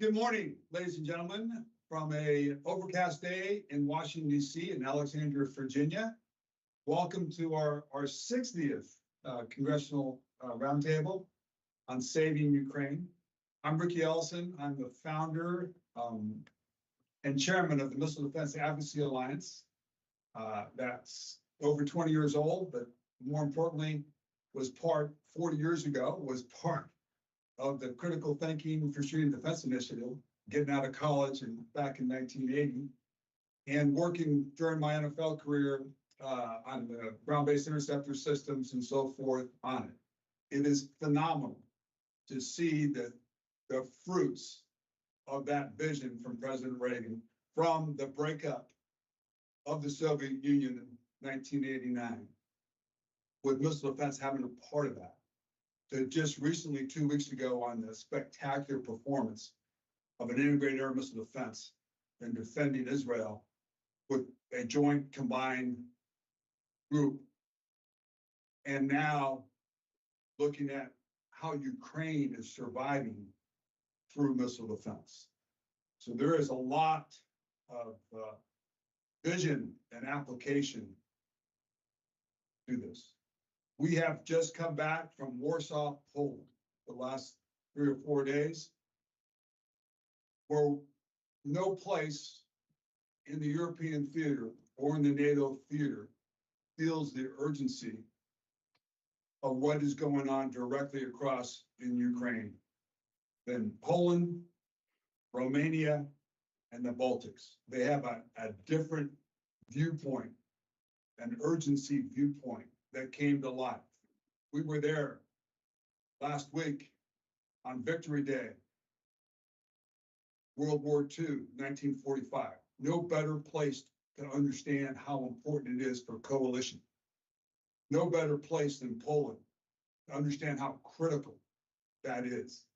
Good morning, ladies and gentlemen, from a overcast day in Washington, D.C. and Alexandria, Virginia. Welcome to our 60th Congressional Roundtable on Saving Ukraine. I'm Riki Ellison. I'm the founder and chairman of the Missile Defense Advocacy Alliance. That's over 20 years old, but more importantly, was part 40 years ago, was part of the Critical Thinking for Shooting Defense Initiative, getting out of college and back in 1980, and working during my NFL career on the ground-based interceptor systems and so forth on it. It is phenomenal to see the fruits of that vision from President Reagan from the breakup of the Soviet Union in 1989, with missile defense having a part of that. To just recently, 2 weeks ago, on the spectacular performance of an integrated air missile defense in defending Israel with a joint combined group. And now looking at how Ukraine is surviving through missile defense. So there is a lot of vision and application to this. We have just come back from Warsaw, Poland, the last 3 or 4 days, where no place in the European theater or in the NATO theater feels the urgency of what is going on directly across in Ukraine than Poland, Romania, and the Baltics. They have a different viewpoint, an urgency viewpoint that came to life. We were there last week on Victory Day, World War II, 1945. No better place to understand how important it is for coalition. No better place than Poland to understand how critical that is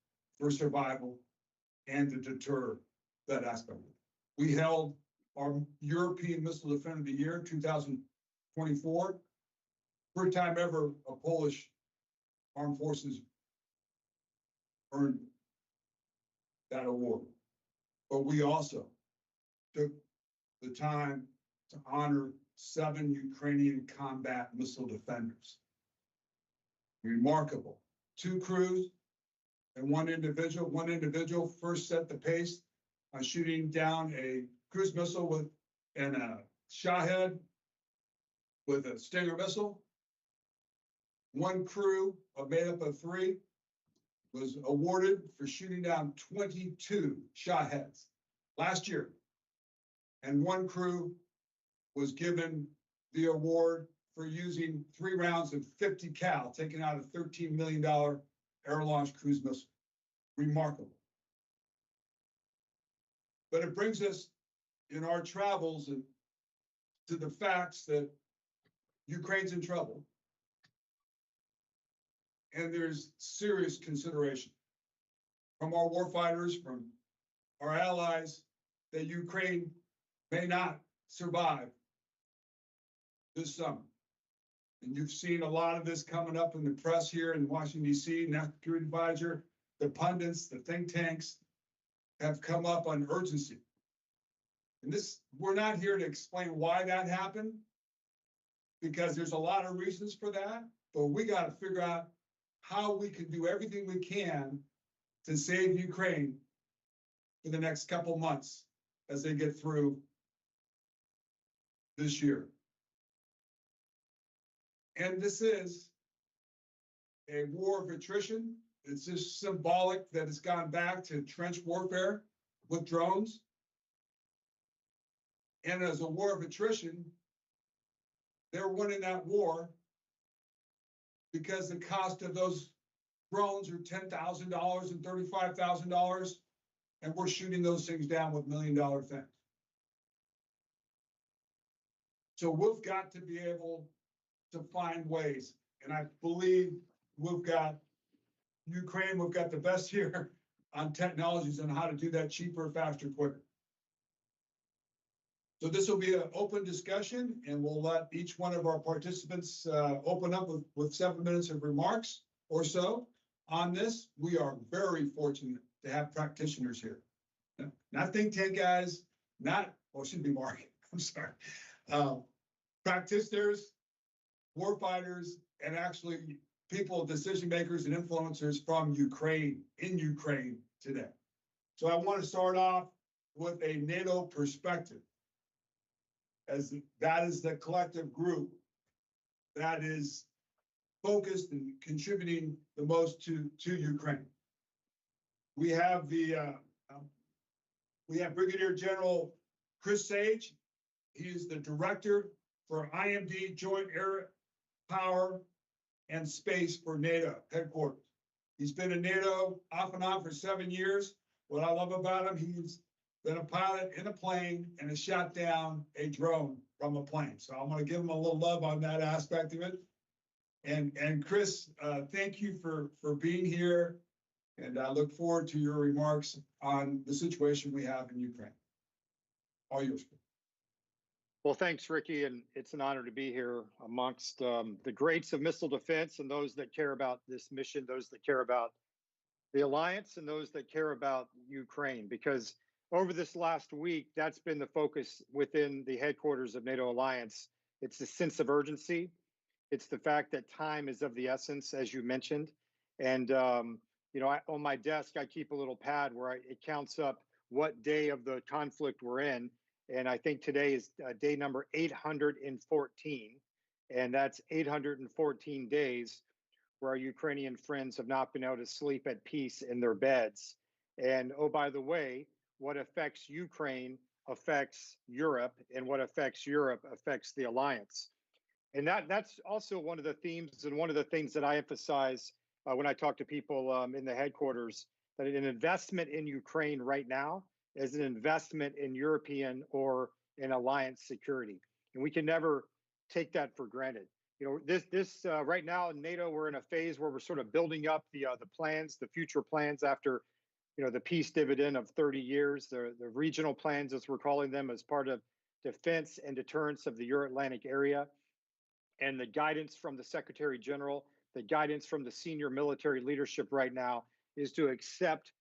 for survival and to deter that aspect. We held our European Missile Defender of the Year 2024. First time ever a Polish armed forces earned that award. But we also took the time to honor 7 Ukrainian combat missile defenders. Remarkable. 2 crews and 1 individual. 1 individual first set the pace on shooting down a cruise missile and a Shahed with a Stinger missile. 1 crew made up of 3 was awarded for shooting down 22 Shaheds last year. And 1 crew was given the award for using 3 rounds of 50 cal, taking out a $13 million air-launched cruise missile. Remarkable. But it brings us in our travels to the facts that Ukraine's in trouble. And there's serious consideration from our warfighters, from our allies, that Ukraine may not survive this summer. And you've seen a lot of this coming up in the press here in Washington, D.C., National Security Advisor, the pundits, the think tanks have come up on urgency. And this, we're not here to explain why that happened, because there's a lot of reasons for that, but we got to figure out how we can do everything we can to save Ukraine for the next couple months as they get through this year. And this is a war of attrition. It's just symbolic that it's gone back to trench warfare with drones. And as a war of attrition, they're winning that war because the cost of those drones are $10,000 and $35,000, and we're shooting those things down with $1 million things. So we've got to be able to find ways, and I believe we've got Ukraine, we've got the best here on technologies and how to do that cheaper, faster, quicker. So this will be an open discussion, and we'll let each one of our participants open up with 7 minutes of remarks or so on this. We are very fortunate to have practitioners here. not think tank guys, not, well, it should be Mark, I'm sorry. Practitioners, war fighters, and actually people, decision makers and influencers from Ukraine, in Ukraine today. So I want to start off with a NATO perspective, as that is the collective group that is focused and contributing the most to Ukraine. We have Brigadier General Chris Sage. He is the director for IAMD, Joint Air Power and Space for NATO headquarters. He's been in NATO off and on for 7 years. What I love about him, he's been a pilot in a plane and has shot down a drone from a plane. So I'm going to give him a little love on that aspect of it. And Chris, thank you for being here. And I look forward to your remarks on the situation we have in Ukraine. All yours. Well, thanks, Ricky, and it's an honor to be here amongst the greats of missile defense and those that care about this mission, those that care about the alliance, and those that care about Ukraine, because over this last week, that's been the focus within the headquarters of NATO Alliance. It's the sense of urgency. It's the fact that time is of the essence, as you mentioned. And, you know, on my desk, I keep a little pad where it counts up what day of the conflict we're in. And I think today is day number 814. And that's 814 days where our Ukrainian friends have not been able to sleep at peace in their beds. And oh, by the way, what affects Ukraine affects Europe, and what affects Europe affects the alliance. And that's also one of the themes and one of the things that I emphasize when I talk to people in the headquarters, that an investment in Ukraine right now is an investment in European or in alliance security. And we can never take that for granted. You know, this right now in NATO, we're in a phase where we're sort of building up the plans, the future plans after, you know, the peace dividend of 30 years, the regional plans, as we're calling them, as part of defense and deterrence of the Euro-Atlantic area. And the guidance from the Secretary General, the guidance from the senior military leadership right now is to accept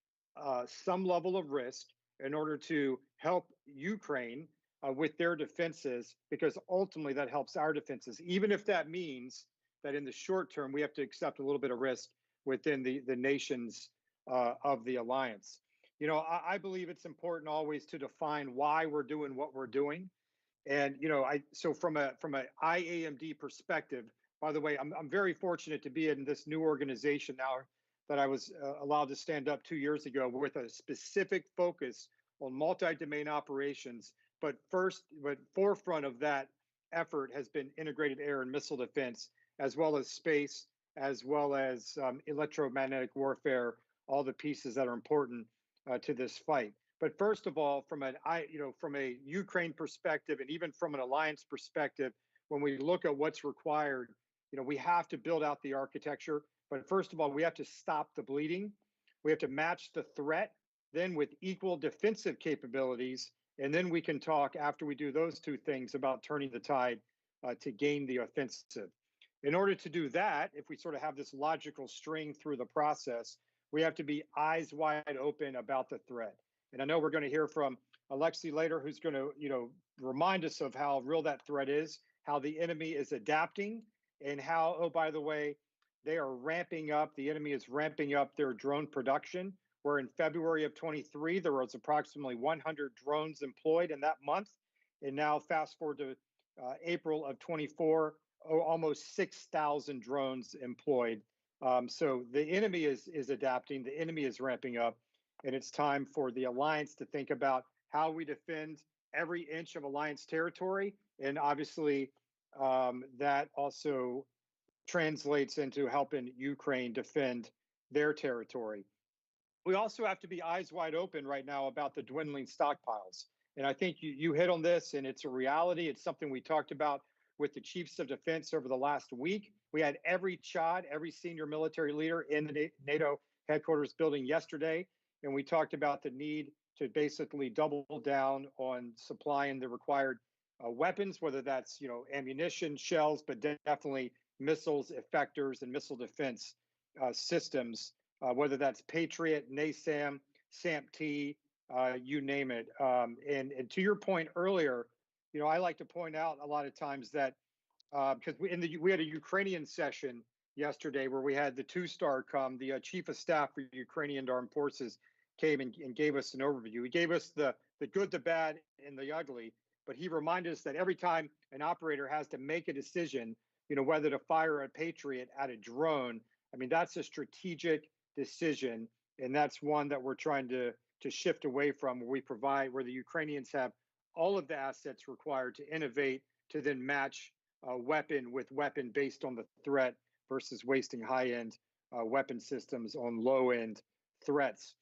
some level of risk in order to help Ukraine with their defenses, because ultimately that helps our defenses, even if that means that in the short term, we have to accept a little bit of risk within the nations of the alliance. You know, I believe it's important always to define why we're doing what we're doing. And, you know, so from a IAMD perspective, by the way, I'm very fortunate to be in this new organization now that I was allowed to stand up 2 years ago with a specific focus on multi-domain operations. But forefront of that effort has been integrated air and missile defense, as well as space, as well as electromagnetic warfare, all the pieces that are important to this fight. But first of all, from a Ukraine perspective, and even from an alliance perspective, when we look at what's required, you know, we have to build out the architecture. But first of all, we have to stop the bleeding. We have to match the threat, then with equal defensive capabilities. And then we can talk, after we do those two things, about turning the tide to gain the offensive. In order to do that, if we sort of have this logical string through the process, we have to be eyes wide open about the threat. And I know we're going to hear from Alexey later, who's going to, you know, remind us of how real that threat is, how the enemy is adapting, and how, oh, by the way, they are ramping up. The enemy is ramping up their drone production, where in February of 23, there was approximately 100 drones employed in that month. And now fast forward to April of 24, almost 6,000 drones employed. So the enemy is adapting, the enemy is ramping up, and it's time for the alliance to think about how we defend every inch of alliance territory. And obviously that also translates into helping Ukraine defend their territory. We also have to be eyes wide open right now about the dwindling stockpiles. And I think you hit on this, and it's a reality. It's something we talked about with the chiefs of defense over the last week. We had every CHOD, every senior military leader in the NATO headquarters building yesterday. And we talked about the need to basically double down on supplying the required weapons, whether that's, you know, ammunition, shells, but definitely missiles, effectors, and missile defense systems, whether that's Patriot, NASAM, SAMP-T, you name it. And to your point earlier, I like to point out a lot of times that because we had a Ukrainian session yesterday where we had the two-star come, the chief of staff for Ukrainian armed forces came and gave us an overview. He gave us the good, the bad, and the ugly, but he reminded us that every time an operator has to make a decision, whether to fire a Patriot at a drone, I mean, that's a strategic decision, and that's one that we're trying to shift away from, where the Ukrainians have all of the assets required to innovate to then match weapon with weapon based on the threat versus wasting high-end weapon systems on low-end threats.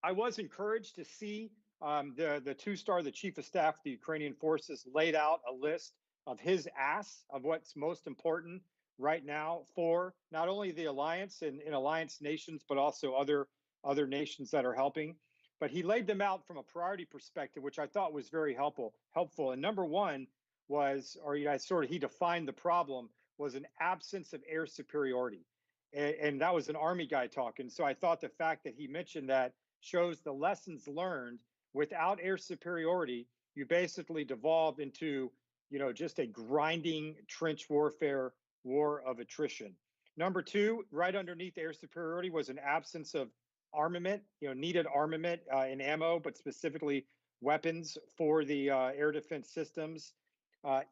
I was encouraged to see the two-star, the chief of staff of the Ukrainian forces, laid out a list of his asks of what's most important right now for not only the alliance and alliance nations, but also other nations that are helping. But he laid them out from a priority perspective, which I thought was very helpful. And number one was, he defined the problem, was an absence of air superiority. And that was an Army guy talking. So I thought the fact that he mentioned that shows the lessons learned. Without air superiority, you basically devolved into, just a grinding trench warfare, war of attrition. Number two, right underneath air superiority was an absence of armament, needed armament and ammo, but specifically weapons for the air defense systems,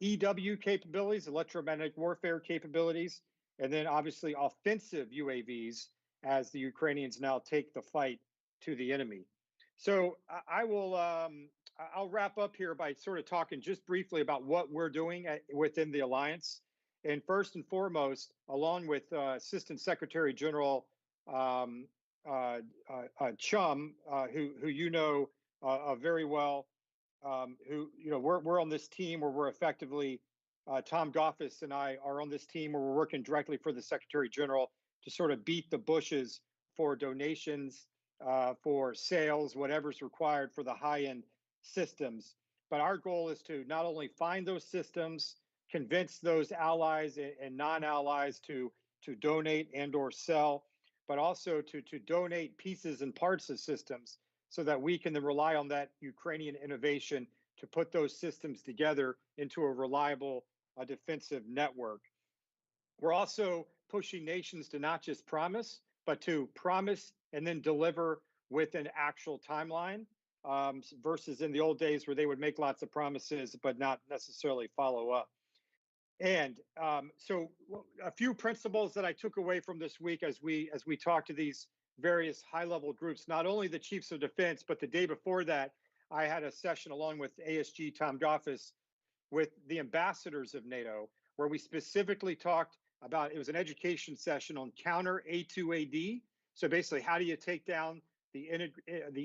EW capabilities, electromagnetic warfare capabilities, and then obviously offensive UAVs as the Ukrainians now take the fight to the enemy. So I'll wrap up here by sort of talking just briefly about what we're doing within the alliance. And first and foremost, along with Assistant Secretary General Chum, who very well, we're on this team where we're effectively, Tom Goffis and I are on this team where we're working directly for the Secretary General to sort of beat the bushes for donations, for sales, whatever's required for the high-end systems. But our goal is to not only find those systems, convince those allies and non-allies to donate and or sell, but also to donate pieces and parts of systems so that we can then rely on that Ukrainian innovation to put those systems together into a reliable defensive network. We're also pushing nations to not just promise, but to promise and then deliver with an actual timeline, versus in the old days where they would make lots of promises but not necessarily follow up. And so a few principles that I took away from this week as we talk to these various high-level groups, not only the chiefs of defense, but the day before that, I had a session along with ASG Tom Goffis with the ambassadors of NATO, where we specifically talked about, it was an education session on counter A2AD. So basically, how do you take down the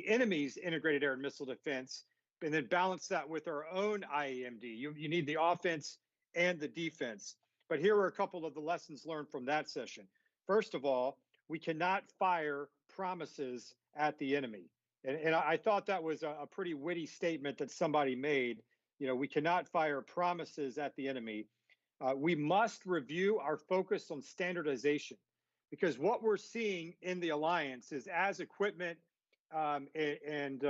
enemy's integrated air and missile defense, and then balance that with our own IAMD? You need the offense and the defense. But here are a couple of the lessons learned from that session. First of all, we cannot fire promises at the enemy. And I thought that was a pretty witty statement that somebody made. We cannot fire promises at the enemy. We must review our focus on standardization, because what we're seeing in the alliance is as equipment and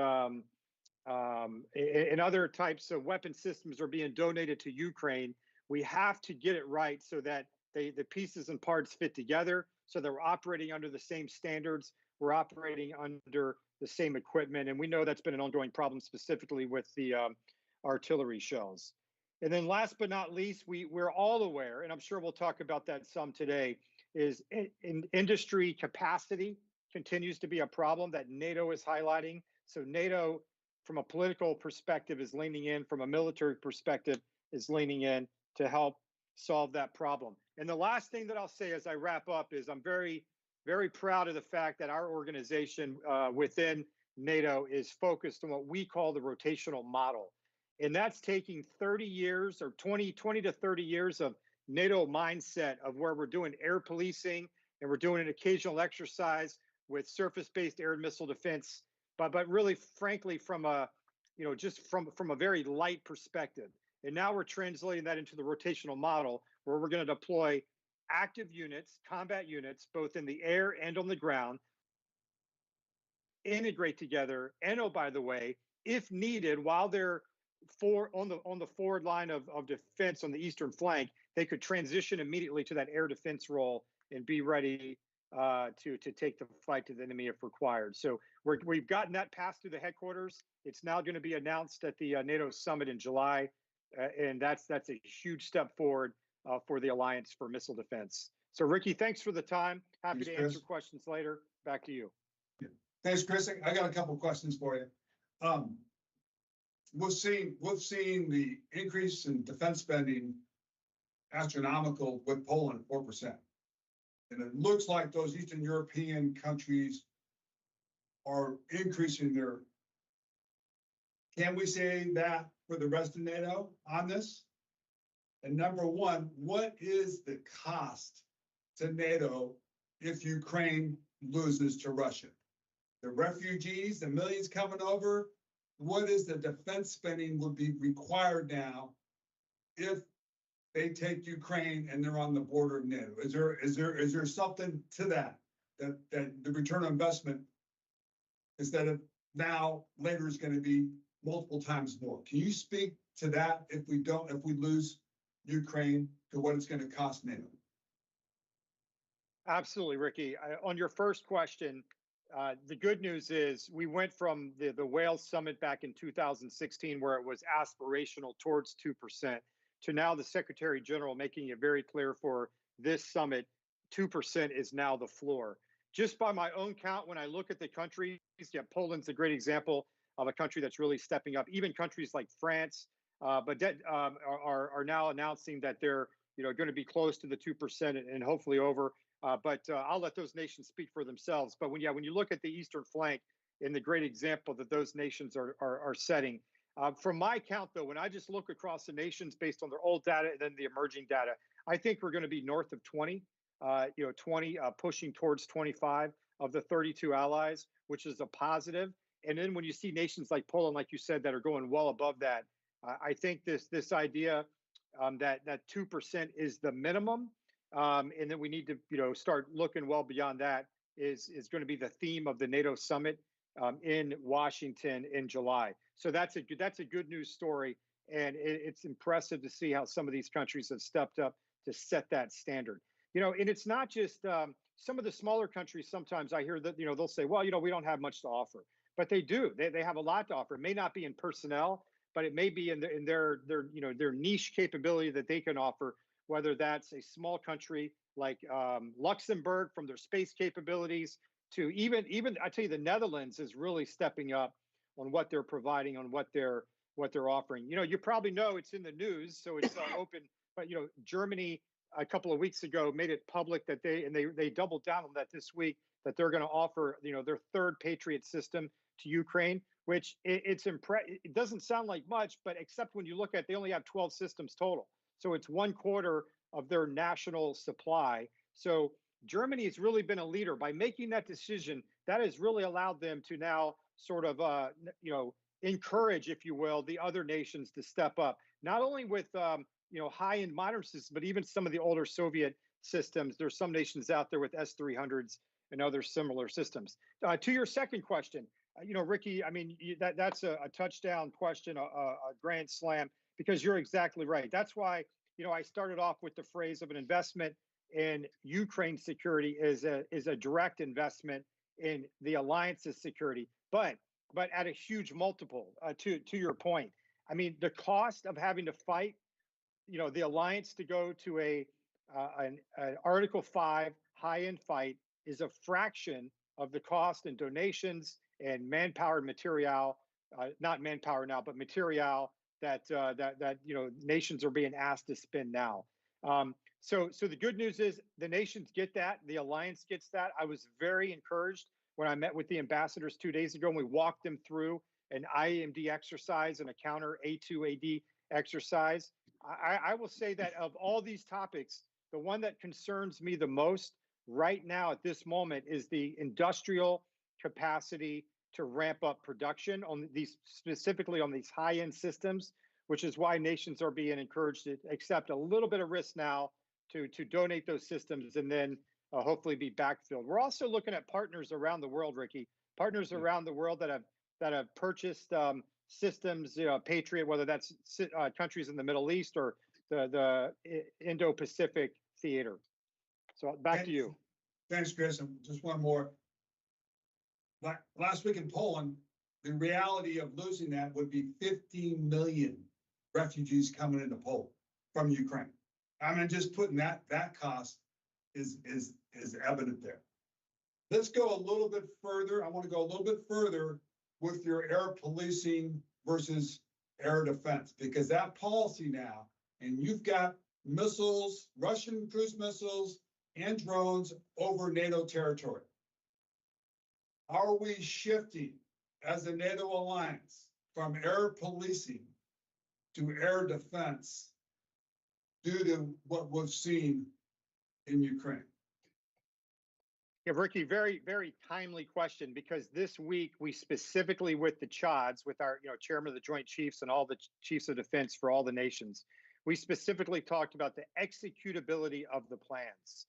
other types of weapon systems are being donated to Ukraine, we have to get it right so that the pieces and parts fit together, so that we're operating under the same standards, we're operating under the same equipment. And we know that's been an ongoing problem, specifically with the artillery shells. And then last but not least, we're all aware, and I'm sure we'll talk about that some today, is in industry capacity continues to be a problem that NATO is highlighting. So NATO, from a political perspective, is leaning in, from a military perspective, is leaning in to help solve that problem. And the last thing that I'll say as I wrap up is I'm very, very proud of the fact that our organization within NATO is focused on what we call the rotational model. And that's taking 30 years or 20 to 30 years of NATO mindset of where we're doing air policing and we're doing an occasional exercise with surface-based air and missile defense, but really, frankly, from a, just from a very light perspective. And now we're translating that into the rotational model, where we're going to deploy active units, combat units, both in the air and on the ground, integrate together. And oh, by the way, if needed, while they're on the forward line of defense on the eastern flank, they could transition immediately to that air defense role and be ready to take the fight to the enemy if required. So we've gotten that passed through the headquarters. It's now going to be announced at the NATO summit in July, and that's a huge step forward for the Alliance for Missile Defense. So, Riki, thanks for the time. Happy to answer questions later. Back to you. Yeah. Thanks, Chris. I got a couple of questions for you. We've seen the increase in defense spending astronomical with Poland, 4%. And it looks like those Eastern European countries are increasing their. Can we say that for the rest of NATO on this? And number one, what is the cost to NATO if Ukraine loses to Russia? The refugees, the millions coming over, what is the defense spending would be required now if they take Ukraine and they're on the border of NATO? Is there something to that the return on investment instead of now later is going to be multiple times more? Can you speak to that if we lose Ukraine, to what it's going to cost NATO? Absolutely, Riki. On your first question, the good news is we went from the Wales summit back in 2016, where it was aspirational towards 2%, to now the Secretary General making it very clear for this summit, 2% is now the floor. Just by my own count, when I look at the countries, yeah, Poland's a great example of a country that's really stepping up. Even countries like France, but are now announcing that they're going to be close to the 2% and hopefully over. But I'll let those nations speak for themselves. But when you look at the eastern flank and the great example that those nations are setting, from my count, though, when I just look across the nations based on their old data and then the emerging data, I think we're going to be north of 20, 20 pushing towards 25 of the 32 allies, which is a positive. And then when you see nations like Poland, like you said, that are going well above that, I think this idea that 2% is the minimum. And then we need to, start looking well beyond that is going to be the theme of the NATO summit in Washington in July. So that's a good news story, and it's impressive to see how some of these countries have stepped up to set that standard. And it's not just some of the smaller countries. Sometimes I hear that they'll say, well, we don't have much to offer, but they do. They have a lot to offer. It may not be in personnel, but it may be in their niche capability that they can offer. Whether that's a small country like Luxembourg from their space capabilities to even I tell you, the Netherlands is really stepping up on what they're providing, on what they're offering. You probably know it's in the news, so it's open. But Germany a couple of weeks ago made it public that they doubled down on that this week, that they're going to offer their third Patriot system to Ukraine, which it doesn't sound like much, but except when you look at, they only have 12 systems total. So it's 1/4 of their national supply. So Germany has really been a leader by making that decision. That has really allowed them to now sort of, encourage, if you will, the other nations to step up, not only with, high-end modern systems, but even some of the older Soviet systems. There's some nations out there with S-300s and other similar systems. To your second question, Riki, I mean, that's a touchdown question, a grand slam, because you're exactly right. That's why, I started off with the phrase of an investment in Ukraine security is a direct investment in the alliance's security, but at a huge multiple. To your point, I mean, the cost of having to fight, the alliance to go to an Article 5 high-end fight is a fraction of the cost and donations and manpower and material, not manpower now, but material that nations are being asked to spend now. So the good news is the nations get that, the alliance gets that. I was very encouraged when I met with the ambassadors 2 days ago and we walked them through an IAMD exercise and a counter A2AD exercise. I will say that of all these topics, the one that concerns me the most right now at this moment is the industrial capacity to ramp up production on these, specifically on these high-end systems, which is why nations are being encouraged to accept a little bit of risk now to donate those systems and then hopefully be backfilled. We're also looking at partners around the world, Riki. partners around the world that have purchased systems, Patriot, whether that's countries in the Middle East or the Indo-Pacific theater. So back to you. Thanks, Chris. And just one more. Last week in Poland, the reality of losing that would be 15 million refugees coming into Poland from Ukraine. I mean, just putting that cost is evident there. Let's go a little bit further. I want to go a little bit further with your air policing versus air defense, because that policy now, and you've got missiles, Russian cruise missiles and drones over NATO territory. Are we shifting as a NATO alliance from air policing to air defense due to what we've seen in Ukraine? Yeah, Riki, very, very timely question, because this week we specifically with the CHODs, with our chairman of the Joint Chiefs and all the chiefs of defense for all the nations, we specifically talked about the executability of the plans.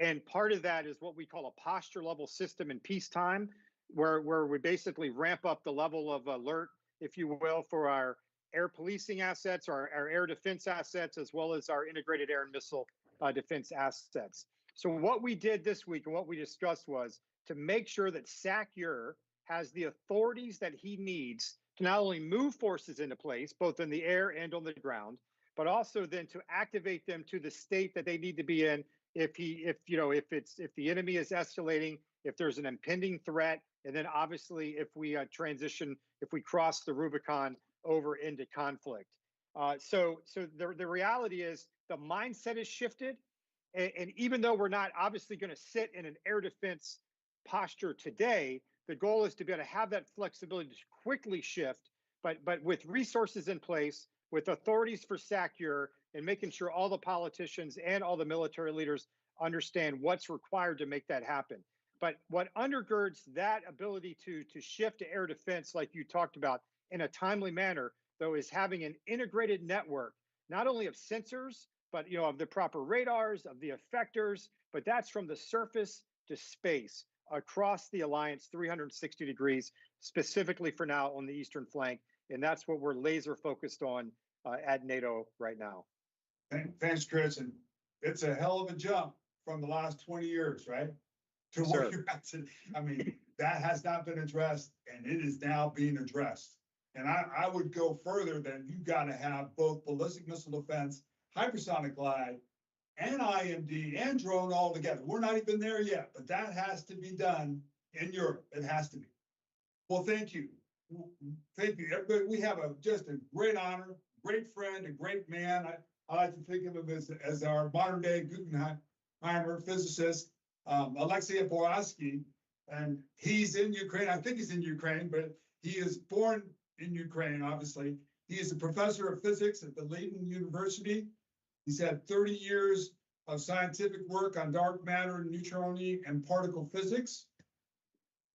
And part of that is what we call a posture level system in peacetime, where we basically ramp up the level of alert, if you will, for our air policing assets, our air defense assets, as well as our integrated air and missile defense assets. So what we did this week and what we discussed was to make sure that SACEUR has the authorities that he needs to not only move forces into place, both in the air and on the ground, but also then to activate them to the state that they need to be in if the enemy is escalating, if there's an impending threat, and then obviously if we if we cross the Rubicon over into conflict. So the reality is the mindset has shifted. And even though we're not obviously going to sit in an air defense posture today, the goal is to be able to have that flexibility to quickly shift, but with resources in place, with authorities for SACEUR, and making sure all the politicians and all the military leaders understand what's required to make that happen. But what undergirds that ability to shift to air defense, like you talked about, in a timely manner, though, is having an integrated network, not only of sensors, but of the proper radars, of the effectors, but that's from the surface to space across the alliance 360 degrees, specifically for now on the eastern flank. And that's what we're laser focused on at NATO right now. Thanks, Chris. And it's a hell of a jump from the last 20 years, right? To where you're at today. I mean, that has not been addressed, and it is now being addressed. And I would go further than you got to have both ballistic missile defense, hypersonic glide, and IAMD and drone all together. We're not even there yet, but that has to be done in Europe. It has to be. Well, thank you. Thank you, everybody. We have just a great honor, great friend, a great man. I like to think of him as our modern day Guggenheimer physicist, Alexey Boyarsky, and he's in Ukraine. I think he's in Ukraine, but he is born in Ukraine, obviously. He is a professor of physics at the Leiden University. He's had 30 years of scientific work on dark matter, neutroni, and particle physics.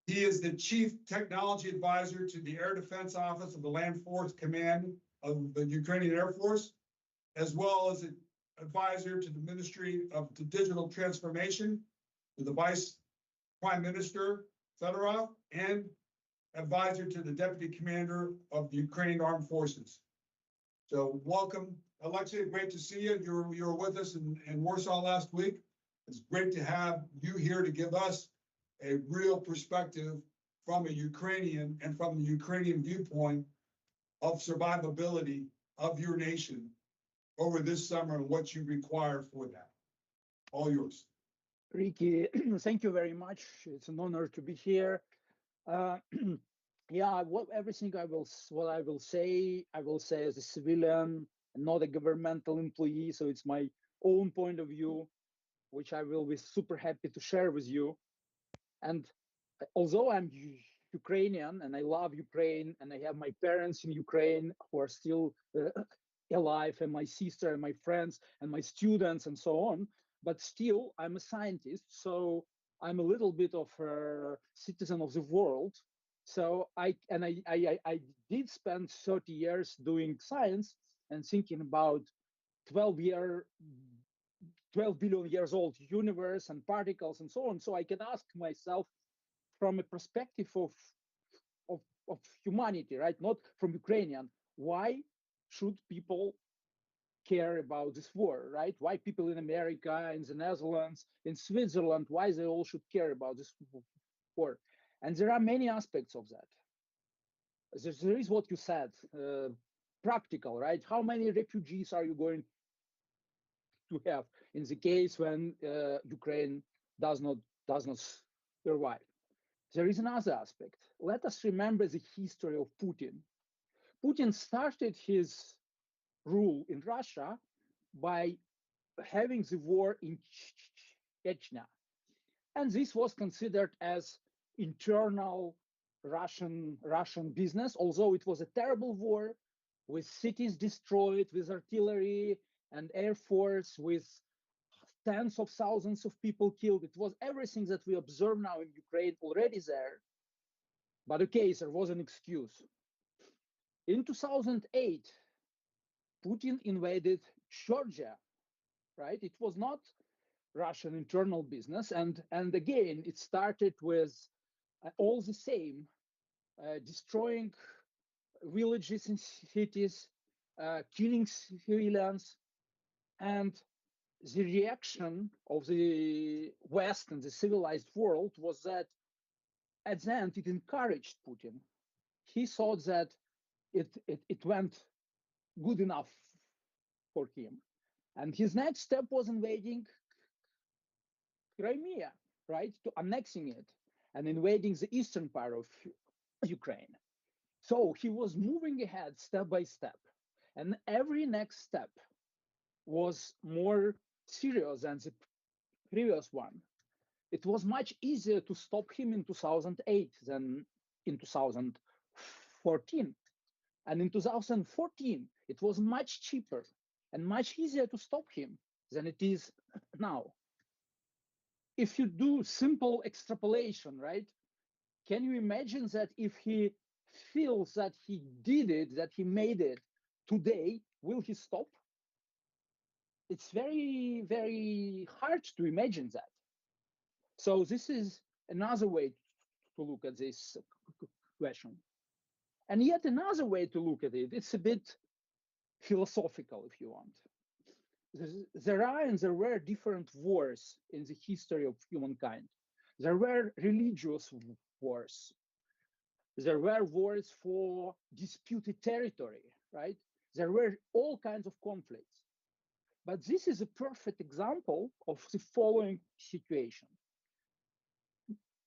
He is the chief technology advisor to the Air Defense Office of the Land Force Command of the Ukrainian Air Force, as well as an advisor to the Ministry of Digital Transformation, to the Vice Prime Minister Fedorov, and advisor to the Deputy Commander of the Ukrainian Armed Forces. So welcome, Alexey, great to see you. You were with us in Warsaw last week. It's great to have you here to give us a real perspective from a Ukrainian and from the Ukrainian viewpoint of survivability of your nation over this summer and what you require for that. All yours. Riki, thank you very much. It's an honor to be here. Yeah, everything I will say as a civilian and not a governmental employee. So it's my own point of view, which I will be super happy to share with you. And although I'm Ukrainian and I love Ukraine and I have my parents in Ukraine who are still alive, and my sister and my friends and my students and so on, but still I'm a scientist. So I'm a little bit of a citizen of the world. So I did spend 30 years doing science and thinking about 12 billion years old universe and particles and so on. So I can ask myself, from a perspective of humanity, right? Not from Ukrainian. Why should people care about this war, right? Why people in America, in the Netherlands, in Switzerland, why they all should care about this war? And there are many aspects of that. There is what you said, practical, right? How many refugees are you going to have in the case when Ukraine does not survive? There is another aspect. Let us remember the history of Putin. Putin started his rule in Russia by having the war in Chechnya. And this was considered as internal Russian business, although it was a terrible war with cities destroyed, with artillery and air force, with tens of thousands of people killed. It was everything that we observe now in Ukraine already there. But okay, there was an excuse. In 2008, Putin invaded Georgia, right? It was not Russian internal business. And again, it started with all the same, destroying villages and cities, killing civilians. And the reaction of the West and the civilized world was that at the end, it encouraged Putin. He thought that it went good enough for him. And his next step was invading Crimea, right? To annexing it and invading the eastern part of Ukraine. So he was moving ahead step by step. And every next step was more serious than the previous one. It was much easier to stop him in 2008 than in 2014. And in 2014, it was much cheaper and much easier to stop him than it is now. If you do simple extrapolation, right? Can you imagine that if he feels that he did it, that he made it today, will he stop? It's very, very hard to imagine that. So this is another way to look at this question. And yet another way to look at it, it's a bit philosophical, if you want. There are and there were different wars in the history of humankind. There were religious wars. There were wars for disputed territory, right? There were all kinds of conflicts. But this is a perfect example of the following situation.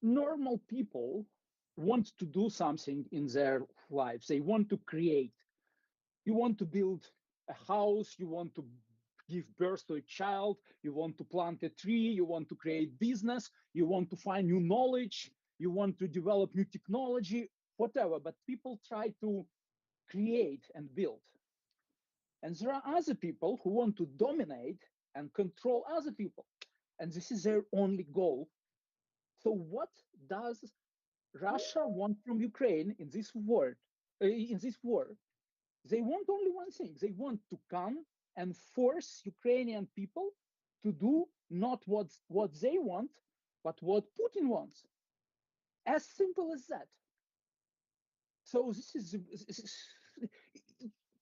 Normal people want to do something in their lives. They want to create. You want to build a house, you want to give birth to a child, you want to plant a tree, you want to create business, you want to find new knowledge, you want to develop new technology, whatever, but people try to create and build. And there are other people who want to dominate and control other people. And this is their only goal. So what does Russia want from Ukraine in this war? They want only one thing. They want to come and force Ukrainian people to do not what they want, but what Putin wants. As simple as that. So this is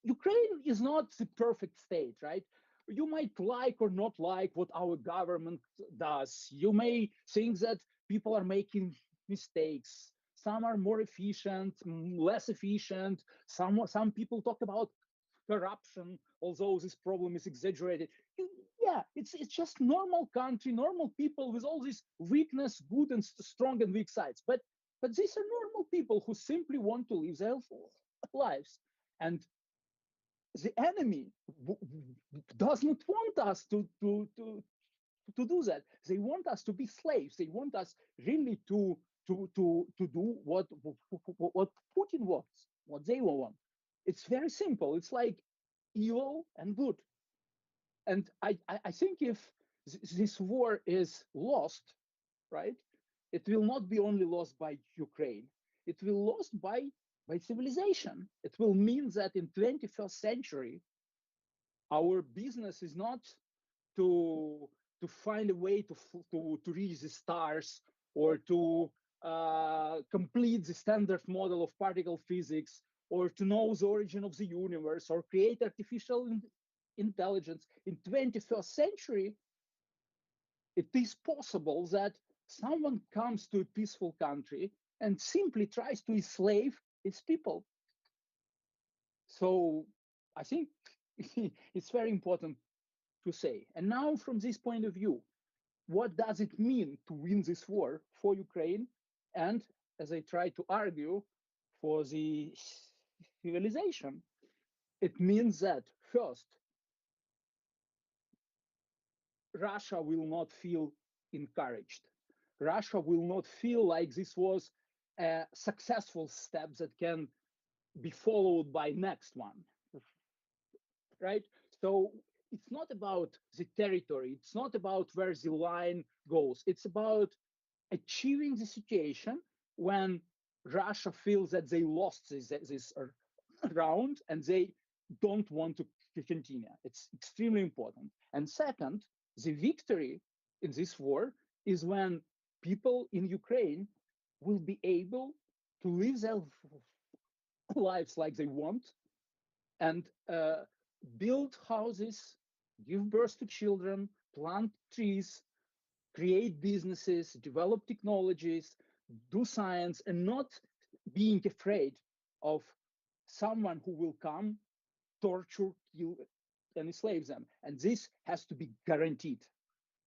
Ukraine is not the perfect state, right? You might like or not like what our government does. You may think that people are making mistakes. Some are more efficient, less efficient. Some people talk about corruption, although this problem is exaggerated. Yeah, it's just normal country, normal people with all this weakness, good and strong and weak sides. But these are normal people who simply want to live their lives. And the enemy does not want us to do that. They want us to be slaves. They want us really to do what Putin wants, what they want. It's very simple. It's like evil and good. And I think if this war is lost, right, it will not be only lost by Ukraine. It will lost by civilization. It will mean that in 21st century, our business is not to find a way to reach the stars or to complete the standard model of particle physics, or to know the origin of the universe, or create artificial intelligence in 21st century, it is possible that someone comes to a peaceful country and simply tries to enslave its people. So I think it's very important to say. And now, from this point of view, what does it mean to win this war for Ukraine? And as I try to argue, for the civilization, it means that first, Russia will not feel encouraged. Russia will not feel like this was a successful step that can be followed by next one, right? So it's not about the territory. It's not about where the line goes. It's about achieving the situation when Russia feels that they lost this round and they don't want to continue. It's extremely important. And second, the victory in this war is when people in Ukraine will be able to live their lives like they want and build houses, give birth to children, plant trees, create businesses, develop technologies, do science, and not being afraid of someone who will come, torture, kill, and enslave them. And this has to be guaranteed,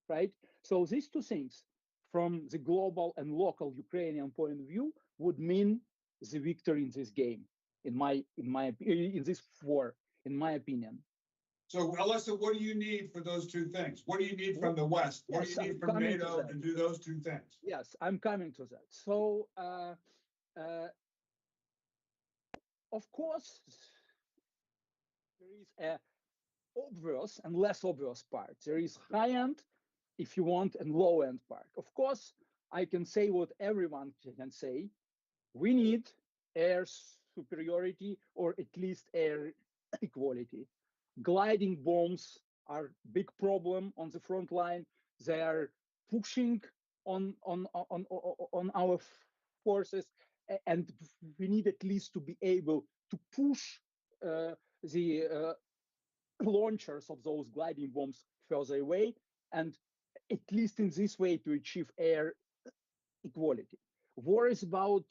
right? So these two things, from the global and local Ukrainian point of view, would mean the victory in this game, in this war, in my opinion. So, Alexey, what do you need for those two things? What do you need from the West? What do you need from NATO to do those two things? Yes, I'm coming to that. So, of course, there is a obvious and less obvious part. There is high-end, if you want, and low-end part. Of course, I can say what everyone can say. We need air superiority, or at least air equality. Gliding bombs are a big problem on the front line. They are pushing on our forces, and we need at least to be able to push the launchers of those gliding bombs further away, and at least in this way to achieve air equality. War is about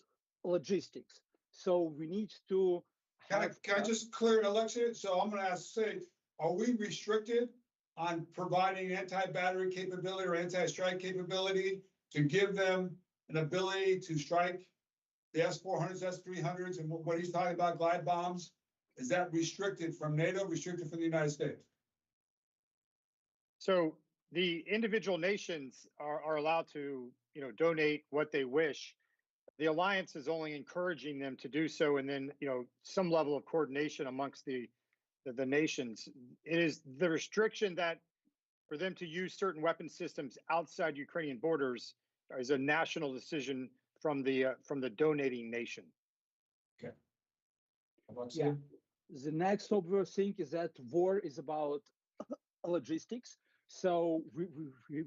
logistics, so we need to Can I just clear it, Alexey? So I'm going to say, are we restricted on providing anti-battery capability or anti-strike capability to give them an ability to strike the S-400s, S-300s, and what he's talking about, glide bombs? Is that restricted from NATO, restricted from the United States? So the individual nations are allowed to, donate what they wish. The alliance is only encouraging them to do so, and then, some level of coordination amongst the nations. It is the restriction that for them to use certain weapon systems outside Ukrainian borders is a national decision from the donating nation. Okay. Yeah. The next obvious thing is that war is about logistics. So you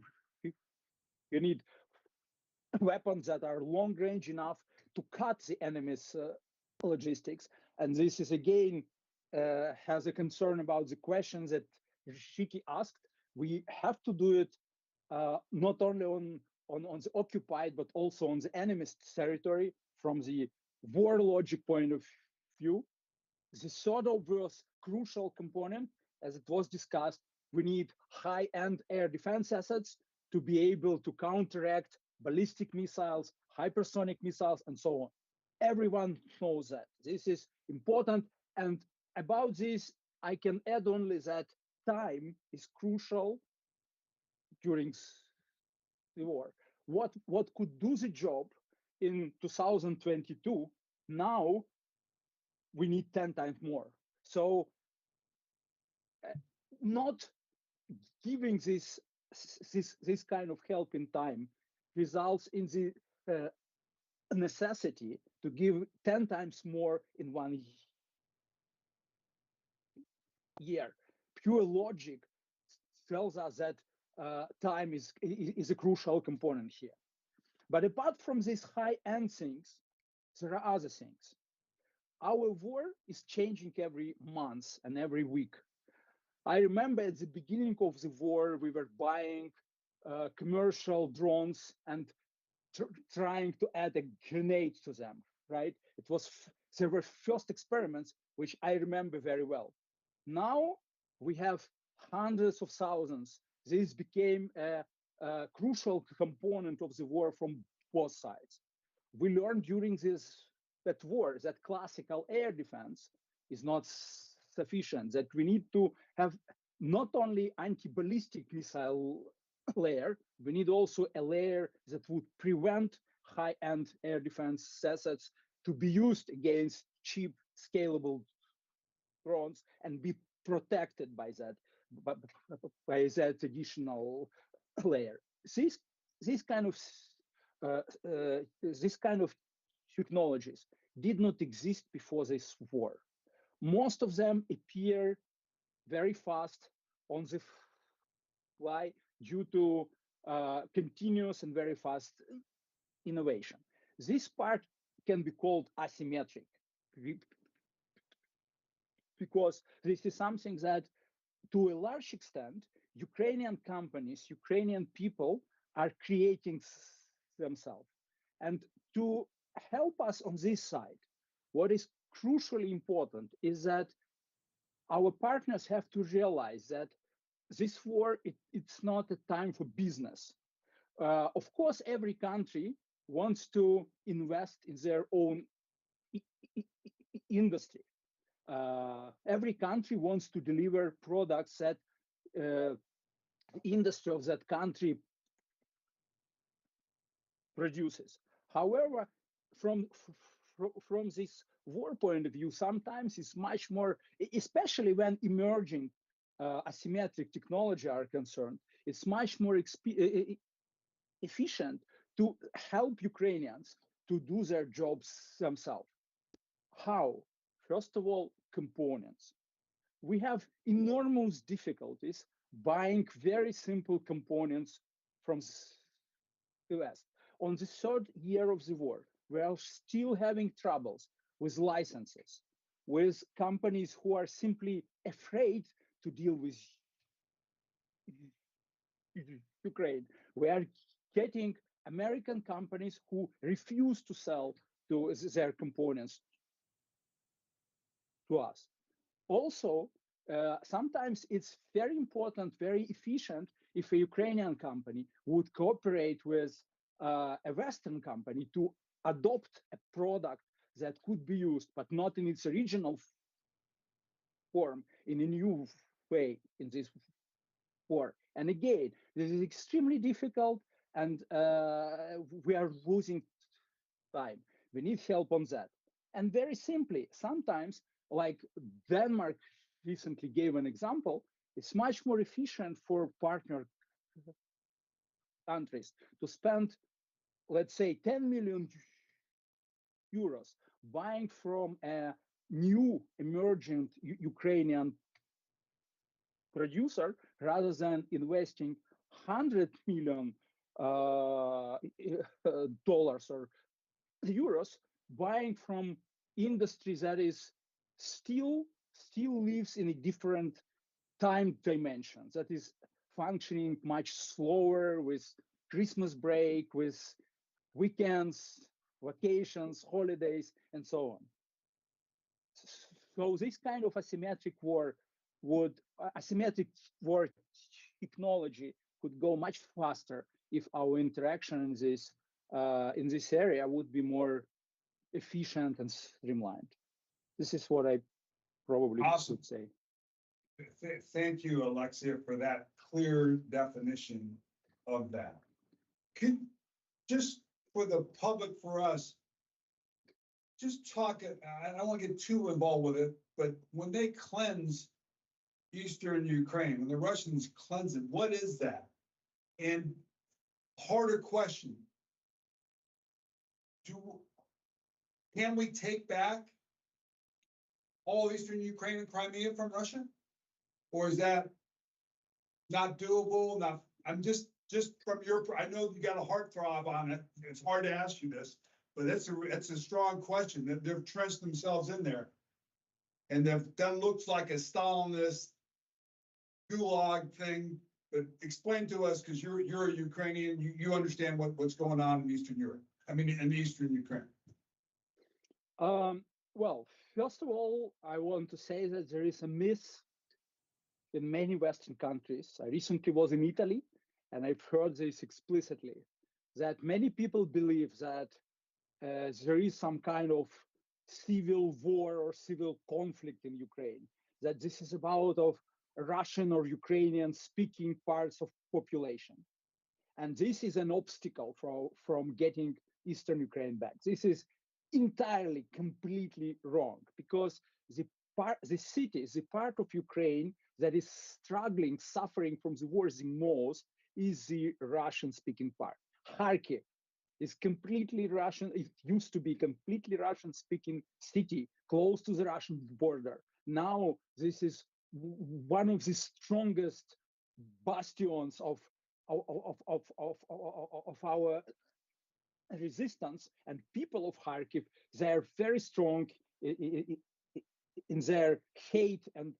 need weapons that are long range enough to cut the enemy's logistics. And this is again has a concern about the questions that Riki asked. We have to do it not only on the occupied, but also on the enemy's territory from the war logic point of view. The third obvious crucial component, as it was discussed, we need high-end air defense assets to be able to counteract ballistic missiles, hypersonic missiles, and so on. Everyone knows that. This is important. And about this, I can add only that time is crucial during the war. What could do the job in 2022, now we need 10 times more. So not giving this kind of help in time results in the necessity to give 10 times more in 1 year. Pure logic tells us that time is a crucial component here. But apart from these high-end things, there are other things. Our war is changing every month and every week. I remember at the beginning of the war, we were buying commercial drones and trying to add a grenade to them, right? There were first experiments, which I remember very well. Now we have hundreds of thousands. This became a crucial component of the war from both sides. We learned during that war that classical air defense is not sufficient, that we need to have not only anti-ballistic missile layer, we need also a layer that would prevent high-end air defense assets to be used against cheap, scalable drones and be protected by that additional layer. This kind of technologies did not exist before this war. Most of them appear very fast on the fly due to continuous and very fast innovation. This part can be called asymmetric because this is something that, to a large extent, Ukrainian companies, Ukrainian people are creating themselves. And to help us on this side, what is crucially important is that our partners have to realize that this war, it's not a time for business. Of course, every country wants to invest in their own industry. Every country wants to deliver products that the industry of that country produces. However, from this war point of view, sometimes it's much more, especially when emerging asymmetric technology are concerned, it's much more efficient to help Ukrainians to do their jobs themselves. How? First of all, components. We have enormous difficulties buying very simple components from the West. On the third year of the war, we are still having troubles with licenses, with companies who are simply afraid to deal with Ukraine. We are getting American companies who refuse to sell their components to us. Also, sometimes it's very important, very efficient if a Ukrainian company would cooperate with a Western company to adopt a product that could be used, but not in its original form, in a new way in this war. And again, this is extremely difficult, and we are losing time. We need help on that. And very simply, sometimes, like Denmark recently gave an example, it's much more efficient for partner countries to spend, let's say, 10 million euros buying from a new emerging Ukrainian producer rather than investing $100 million dollars or euros buying from industry that is still lives in a different time dimension, that is functioning much slower, with Christmas break, with weekends, vacations, holidays, and so on. So this kind of asymmetric war technology could go much faster if our interaction in this area would be more efficient and streamlined. This is what I probably would say. Thank you, Alexey, for that clear definition of that. Could, just for the public, for us, just talk, I don't want to get too involved with it, but when they cleanse Eastern Ukraine, when the Russians cleanse it, what is that? And harder question, can we take back all Eastern Ukraine and Crimea from Russia? Or is that not doable? I'm just just from I know you got a heartthrob on it. It's hard to ask you this, but it's a strong question that they've trenched themselves in there. And they've done looks like a Stalinist gulag thing, but explain to us, because you're a Ukrainian, you understand what's going on in Eastern Europe. I mean, in Eastern Ukraine. Well, first of all, I want to say that there is a myth in many Western countries. I recently was in Italy, and I've heard this explicitly, that many people believe that there is some kind of civil war or civil conflict in Ukraine, that this is about of Russian or Ukrainian speaking parts of population. And this is an obstacle from getting Eastern Ukraine back. This is entirely, completely wrong, because the city, the part of Ukraine that is struggling, suffering from the war the most is the Russian-speaking part. Kharkiv is completely Russian. It used to be completely Russian-speaking city close to the Russian border. Now this is one of the strongest bastions of our resistance, and people of Kharkiv, they're very strong in their hate and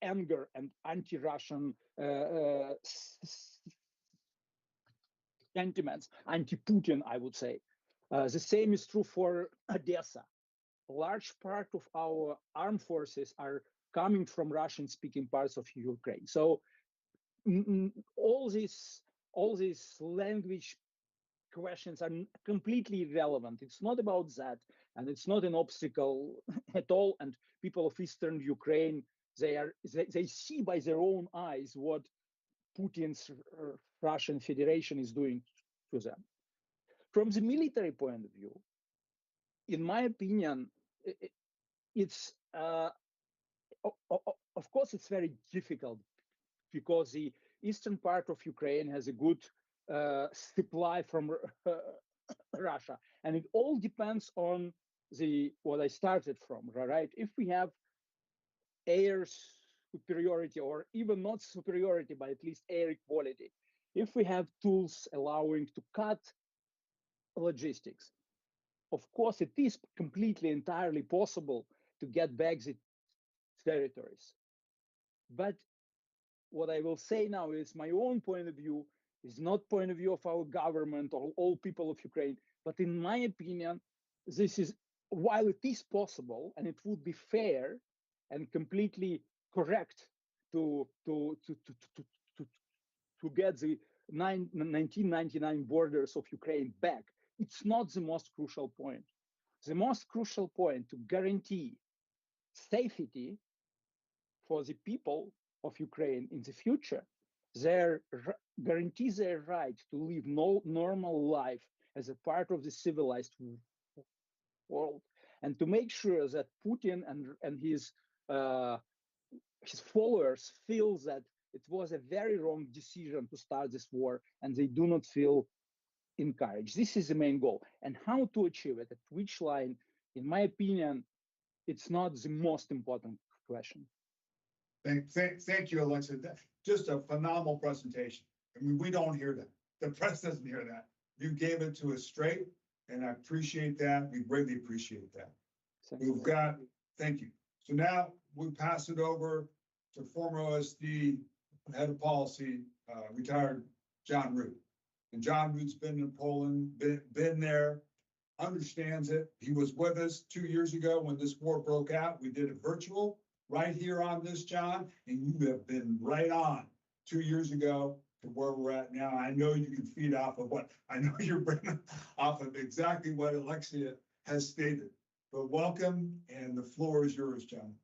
anger and anti-Russian sentiments, anti-Putin, I would say. The same is true for Odessa. A large part of our armed forces are coming from Russian-speaking parts of Ukraine. So all these language questions are completely irrelevant. It's not about that, and it's not an obstacle at all. And people of Eastern Ukraine, they see by their own eyes what Putin's Russian Federation is doing to them. From the military point of view, in my opinion, it's of course it's very difficult, because the eastern part of Ukraine has a good supply from Russia, and it all depends on what I started from, right? If we have air superiority, or even not superiority, but at least air equality, if we have tools allowing to cut logistics, of course it is completely, entirely possible to get back the territories. But what I will say now is my own point of view, is not point of view of our government or all people of Ukraine, but in my opinion, this is, while it is possible and it would be fair and completely correct to get the 1999 borders of Ukraine back, it's not the most crucial point. The most crucial point to guarantee safety for the people of Ukraine in the future, guarantee their right to live normal life as a part of the civilized world, and to make sure that Putin and his followers feel that it was a very wrong decision to start this war, and they do not feel encouraged. This is the main goal. And how to achieve it, at which line, in my opinion, it's not the most important question. Thank you, Alexey. Just a phenomenal presentation. I mean, we don't hear that. The press doesn't hear that. You gave it to us straight, and I appreciate that. We greatly appreciate that. Thank you. So now we pass it over to former OSD head of policy, retired John Rood. And John Rood's been in Poland, been there, understands it. He was with us 2 years ago when this war broke out. We did it virtual right here on this, John, and you have been right on 2 years ago to where we're at now. I know you can feed off of I know you're bringing off of exactly what Alexey has stated. But welcome, and the floor is yours, John.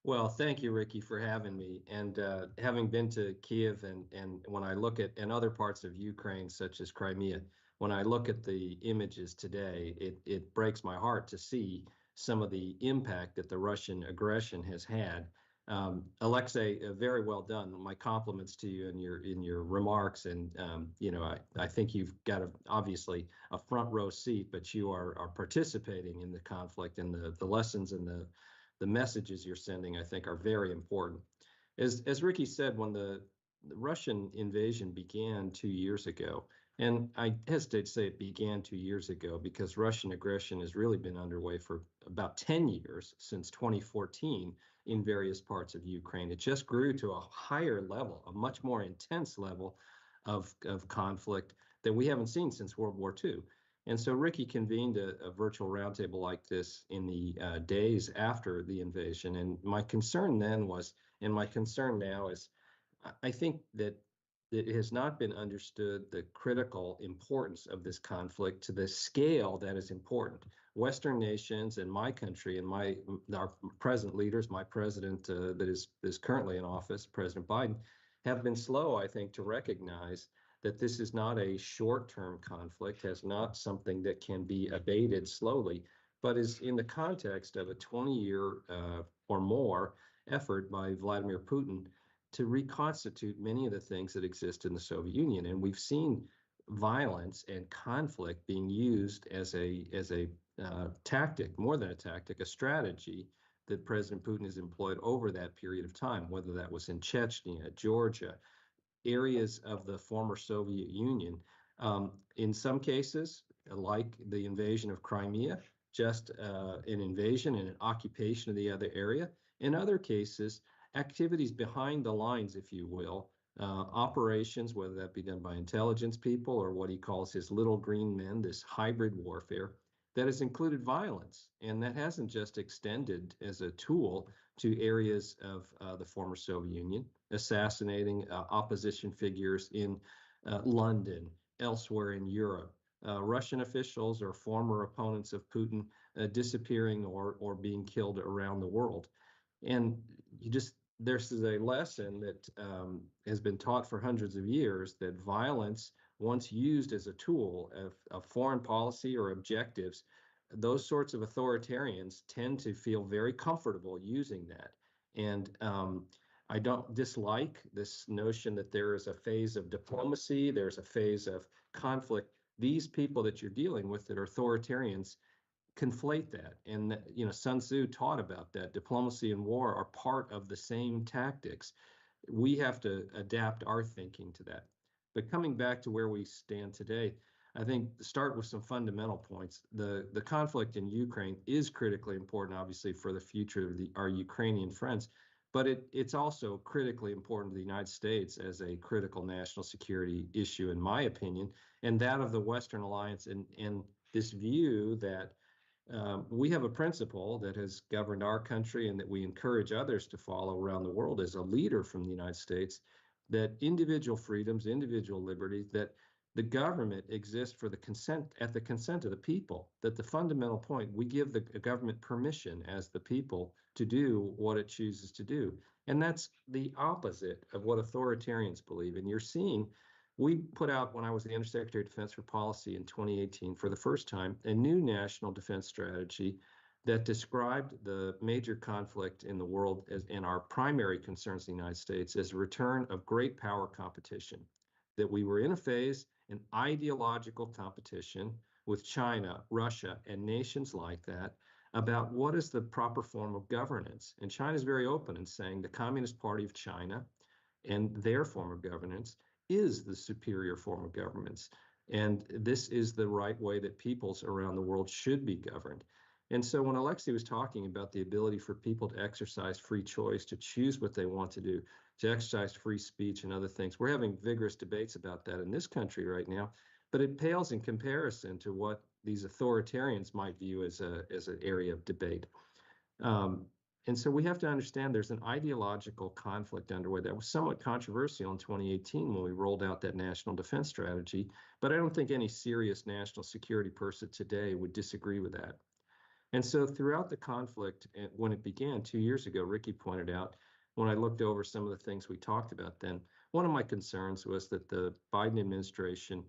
Well, thank you, Riki, for having me. And having been to Kiev, and when I look at and other parts of Ukraine, such as Crimea, when I look at the images today, it breaks my heart to see some of the impact that the Russian aggression has had. Alexey, very well done. My compliments to you in your remarks, and I think you've got obviously a front row seat, but you are participating in the conflict, and the lessons and the messages you're sending, I think, are very important. As Riki said, when the the Russian invasion began 2 years ago. And I hesitate to say it began 2 years ago because Russian aggression has really been underway for about 10 years, since 2014, in various parts of Ukraine. It just grew to a higher level, a much more intense level of conflict that we haven't seen since World War II. And so Riki convened a virtual roundtable like this in the days after the invasion. And my concern then was, and my concern now is, I think that it has not been understood the critical importance of this conflict to the scale that is important. Western nations and my country and our present leaders, my president that is currently in office, President Biden, have been slow, I think, to recognize that this is not a short-term conflict, has not something that can be abated slowly, but is in the context of a 20-year or more effort by Vladimir Putin to reconstitute many of the things that exist in the Soviet Union. And we've seen violence and conflict being used as a tactic, more than a tactic, a strategy that President Putin has employed over that period of time, whether that was in Chechnya, Georgia, areas of the former Soviet Union. In some cases, like the invasion of Crimea, just an invasion and an occupation of the other area. In other cases, activities behind the lines, if you will, operations, whether that be done by intelligence people or what he calls his little green men, this hybrid warfare, that has included violence. And that hasn't just extended as a tool to areas of the former Soviet Union, assassinating opposition figures in London, elsewhere in Europe, Russian officials or former opponents of Putin disappearing or being killed around the world. And this is a lesson that has been taught for hundreds of years, that violence, once used as a tool of foreign policy or objectives, those sorts of authoritarians tend to feel very comfortable using that. And I don't dislike this notion that there is a phase of diplomacy, there's a phase of conflict. These people that you're dealing with that are authoritarians conflate that. And, Sun Tzu taught about that. Diplomacy and war are part of the same tactics. We have to adapt our thinking to that. But coming back to where we stand today, I think start with some fundamental points. The conflict in Ukraine is critically important, obviously, for the future of our Ukrainian friends, but it's also critically important to the United States as a critical national security issue, in my opinion, and that of the Western alliance, and this view that we have a principle that has governed our country and that we encourage others to follow around the world as a leader from the United States, that individual freedoms, individual liberties, that the government exists for the consent of the people, that the fundamental point, we give the government permission as the people to do what it chooses to do. And that's the opposite of what authoritarians believe. And you're seeing, we put out, when I was the Undersecretary of Defense for Policy in 2018, for the first time, a new national defense strategy that described the major conflict in the world and our primary concerns in the United States as a return of great power competition, that we were in a phase, an ideological competition with China, Russia, and nations like that about what is the proper form of governance. And China is very open in saying the Communist Party of China and their form of governance is the superior form of governance. And this is the right way that peoples around the world should be governed. And so when Alexey was talking about the ability for people to exercise free choice, to choose what they want to do, to exercise free speech and other things, we're having vigorous debates about that in this country right now, but it pales in comparison to what these authoritarians might view as an area of debate. And so we have to understand there's an ideological conflict underway that was somewhat controversial in 2018 when we rolled out that national defense strategy, but I don't think any serious national security person today would disagree with that. And so throughout the conflict, when it began 2 years ago, Riki pointed out, when I looked over some of the things we talked about then, one of my concerns was that the Biden administration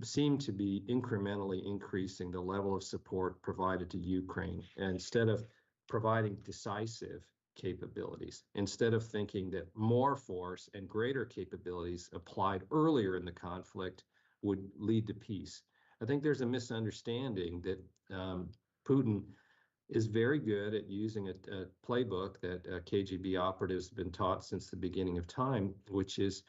seemed to be incrementally increasing the level of support provided to Ukraine. And instead of providing decisive capabilities, instead of thinking that more force and greater capabilities applied earlier in the conflict would lead to peace. I think there's a misunderstanding that Putin is very good at using a playbook that KGB operatives have been taught since the beginning of time, which is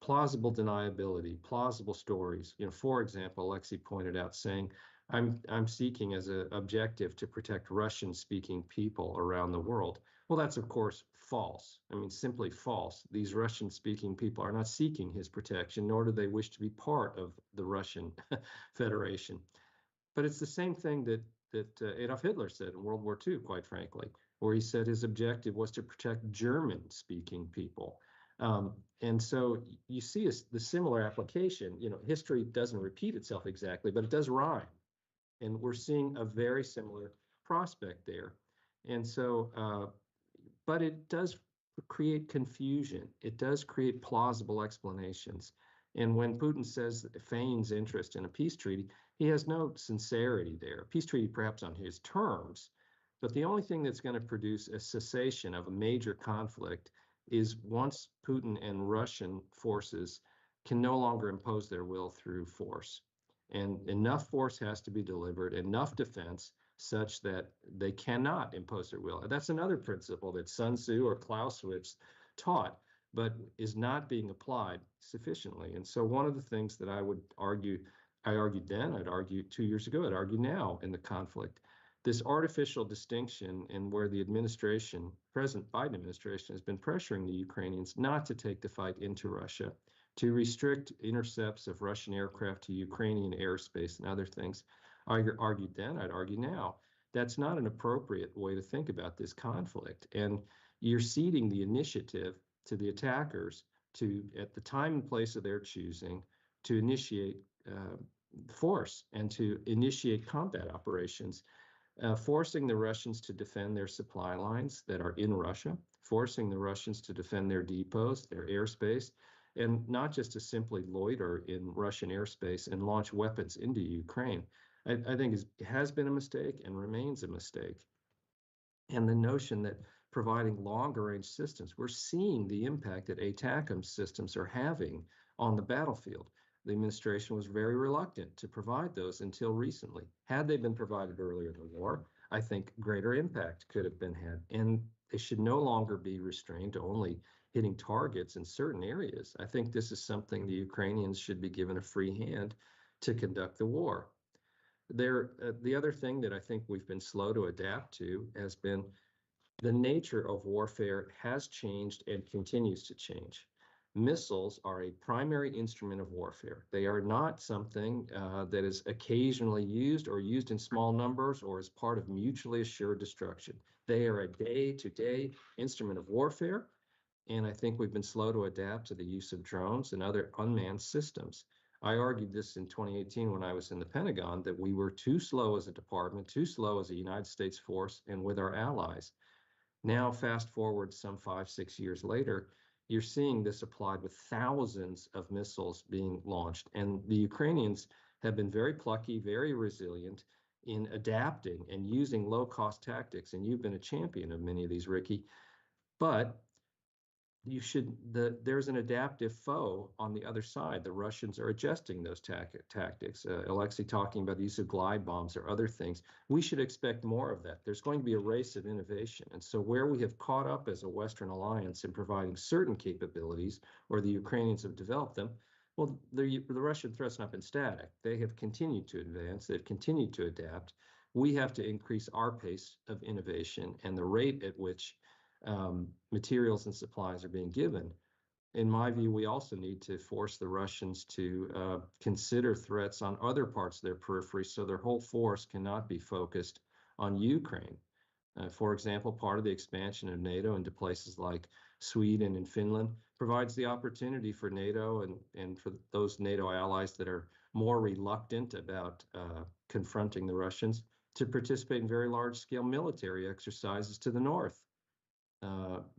plausible deniability, plausible stories. For example, Alexey pointed out saying, I'm seeking as an objective to protect Russian-speaking people around the world. Well, that's of course false. I mean, simply false. These Russian-speaking people are not seeking his protection, nor do they wish to be part of the Russian Federation. But it's the same thing that Adolf Hitler said in World War II, quite frankly, where he said his objective was to protect German-speaking people. And so you see the similar application. History doesn't repeat itself exactly, but it does rhyme. And we're seeing a very similar prospect there. And so, but it does create confusion. It does create plausible explanations. And when Putin feigns interest in a peace treaty, he has no sincerity there. A peace treaty perhaps on his terms, but the only thing that's going to produce a cessation of a major conflict is once Putin and Russian forces can no longer impose their will through force. And enough force has to be delivered, enough defense, such that they cannot impose their will. And that's another principle that Sun Tzu or Clausewitz taught, but is not being applied sufficiently. And so one of the things that I argued then, I'd argue 2 years ago, I'd argue now in the conflict, this artificial distinction in where the present Biden administration has been pressuring the Ukrainians not to take the fight into Russia, to restrict intercepts of Russian aircraft to Ukrainian airspace and other things. I argued then, I'd argue now, that's not an appropriate way to think about this conflict. And you're ceding the initiative to the attackers to, at the time and place of their choosing, to initiate force and to initiate combat operations, forcing the Russians to defend their supply lines that are in Russia, forcing the Russians to defend their depots, their airspace, and not just to simply loiter in Russian airspace and launch weapons into Ukraine. I think has been a mistake and remains a mistake. And the notion that providing longer range systems, we're seeing the impact that ATACMS systems are having on the battlefield. The administration was very reluctant to provide those until recently. Had they been provided earlier in the war, I think greater impact could have been had. And they should no longer be restrained to only hitting targets in certain areas. I think this is something the Ukrainians should be given a free hand to conduct the war. The other thing that I think we've been slow to adapt to has been the nature of warfare has changed and continues to change. Missiles are a primary instrument of warfare. They are not something that is occasionally used or used in small numbers or as part of mutually assured destruction. They are a day-to-day instrument of warfare. And I think we've been slow to adapt to the use of drones and other unmanned systems. I argued this in 2018 when I was in the Pentagon, that we were too slow as a department, too slow as a United States force and with our allies. Now, fast forward some 5-6 years later, you're seeing this applied with thousands of missiles being launched. And the Ukrainians have been very plucky, very resilient in adapting and using low-cost tactics. And you've been a champion of many of these, Riki. But there's an adaptive foe on the other side. The Russians are adjusting those tactics. Alexey talking about the use of glide bombs or other things. We should expect more of that. There's going to be a race of innovation. And so where we have caught up as a Western alliance in providing certain capabilities, or the Ukrainians have developed them, well, the Russian threat's not been static. They have continued to advance. They've continued to adapt. We have to increase our pace of innovation and the rate at which materials and supplies are being given. In my view, we also need to force the Russians to consider threats on other parts of their periphery so their whole force cannot be focused on Ukraine. For example, part of the expansion of NATO into places like Sweden and Finland provides the opportunity for NATO and for those NATO allies that are more reluctant about confronting the Russians to participate in very large-scale military exercises to the north.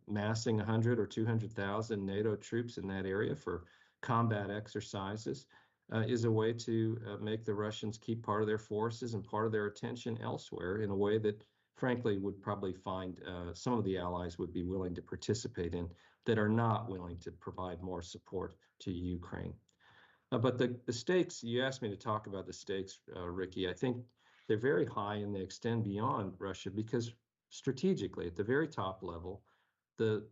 Massing 100 or 200,000 NATO troops in that area for combat exercises is a way to make the Russians keep part of their forces and part of their attention elsewhere in a way that, frankly, would probably find some of the allies would be willing to participate in that are not willing to provide more support to Ukraine. But the stakes, you asked me to talk about the stakes, Riki. I think they're very high and they extend beyond Russia because strategically, at the very top level, the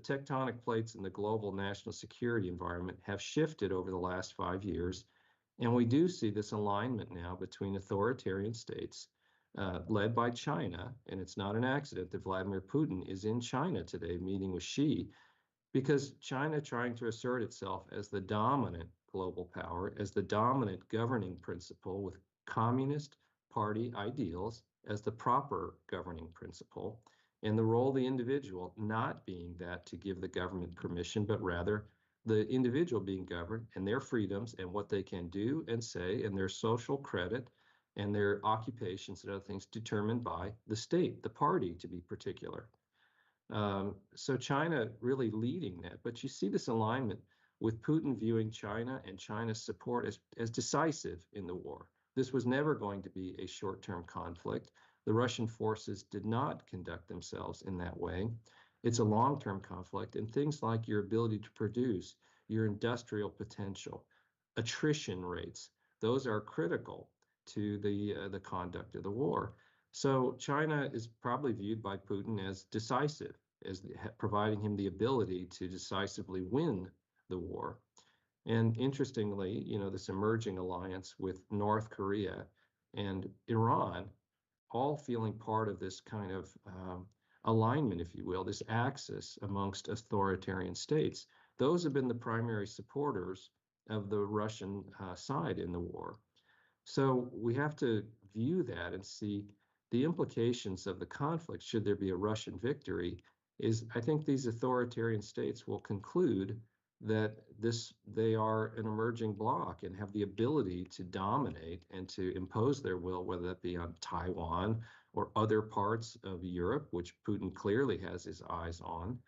tectonic plates in the global national security environment have shifted over the last 5 years. And we do see this alignment now between authoritarian states led by China. And it's not an accident that Vladimir Putin is in China today meeting with Xi, because China trying to assert itself as the dominant global power, as the dominant governing principle with Communist Party ideals as the proper governing principle, and the role of the individual not being that to give the government permission, but rather the individual being governed and their freedoms and what they can do and say and their social credit and their occupations and other things determined by the state, the party to be particular. So China really leading that, but you see this alignment with Putin viewing China and China's support as decisive in the war. This was never going to be a short-term conflict. The Russian forces did not conduct themselves in that way. It's a long-term conflict, and things like your ability to produce, your industrial potential, attrition rates, those are critical to the conduct of the war. So China is probably viewed by Putin as decisive, as providing him the ability to decisively win the war. And interestingly, you know, this emerging alliance with North Korea and Iran, all feeling part of this kind of alignment, if you will, this axis amongst authoritarian states. Those have been the primary supporters of the Russian side in the war. So we have to view that and see the implications of the conflict, should there be a Russian victory, is I think these authoritarian states will conclude that they are an emerging bloc and have the ability to dominate and to impose their will, whether that be on Taiwan or other parts of Europe, which Putin clearly has his eyes on,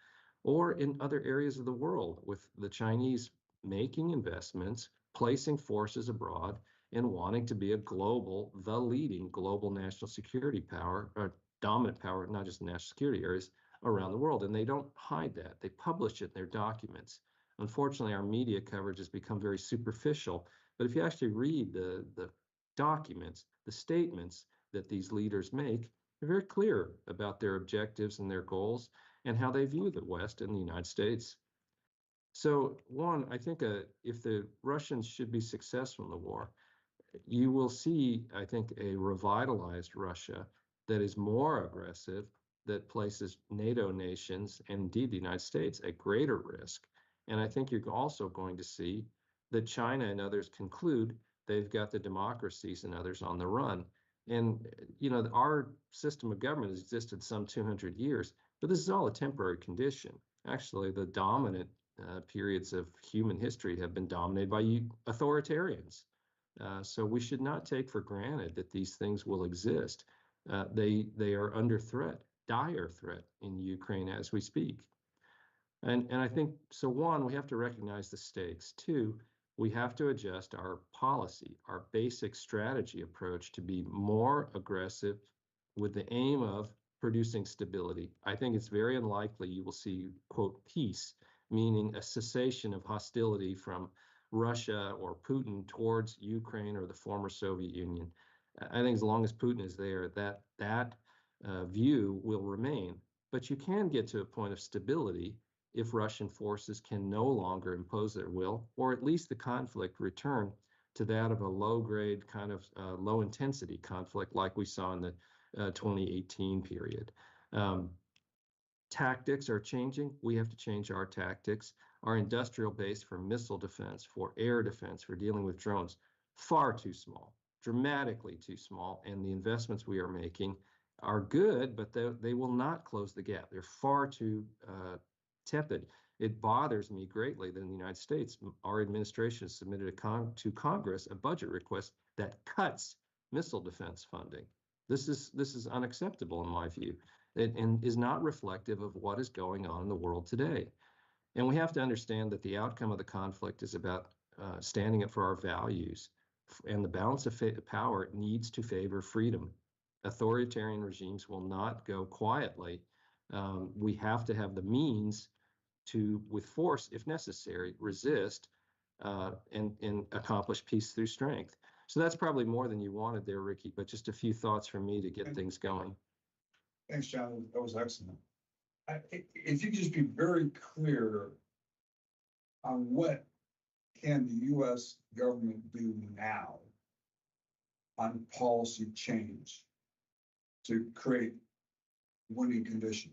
or in other areas of the world, with the Chinese making investments, placing forces abroad, and wanting to be the leading global national security power, or dominant power, not just in national security areas, around the world. And they don't hide that. They publish it in their documents. Unfortunately, our media coverage has become very superficial. But if you actually read the documents, the statements that these leaders make, they're very clear about their objectives and their goals and how they view the West and the United States. So one, I think if the Russians should be successful in the war, you will see, I think, a revitalized Russia that is more aggressive, that places NATO nations and indeed the United States at greater risk. And I think you're also going to see that China and others conclude they've got the democracies and others on the run. And, you know, our system of government has existed some 200 years, but this is all a temporary condition. Actually, the dominant periods of human history have been dominated by authoritarians. So we should not take for granted that these things will exist. They are under threat, dire threat in Ukraine as we speak. And I think, so one, we have to recognize the stakes. Two, we have to adjust our policy, our basic strategy approach to be more aggressive with the aim of producing stability. I think it's very unlikely you will see, quote, peace, meaning a cessation of hostility from Russia or Putin towards Ukraine or the former Soviet Union. I think as long as Putin is there, that view will remain. But you can get to a point of stability if Russian forces can no longer impose their will, or at least the conflict return to that of a low-grade kind of low-intensity conflict like we saw in the 2018 period. Tactics are changing. We have to change our tactics. Our industrial base for missile defense, for air defense, for dealing with drones, far too small, dramatically too small. And the investments we are making are good, but they will not close the gap. They're far too tepid. It bothers me greatly that in the United States, our administration has submitted to Congress a budget request that cuts missile defense funding. This is unacceptable in my view, and is not reflective of what is going on in the world today. And we have to understand that the outcome of the conflict is about standing up for our values, and the balance of power needs to favor freedom. Authoritarian regimes will not go quietly. We have to have the means to, with force, if necessary, resist and accomplish peace through strength. So that's probably more than you wanted there, Riki, but just a few thoughts from me to get things going. Thanks, John. That was excellent. If you could just be very clear on what can the US government do now on policy change to create winning condition.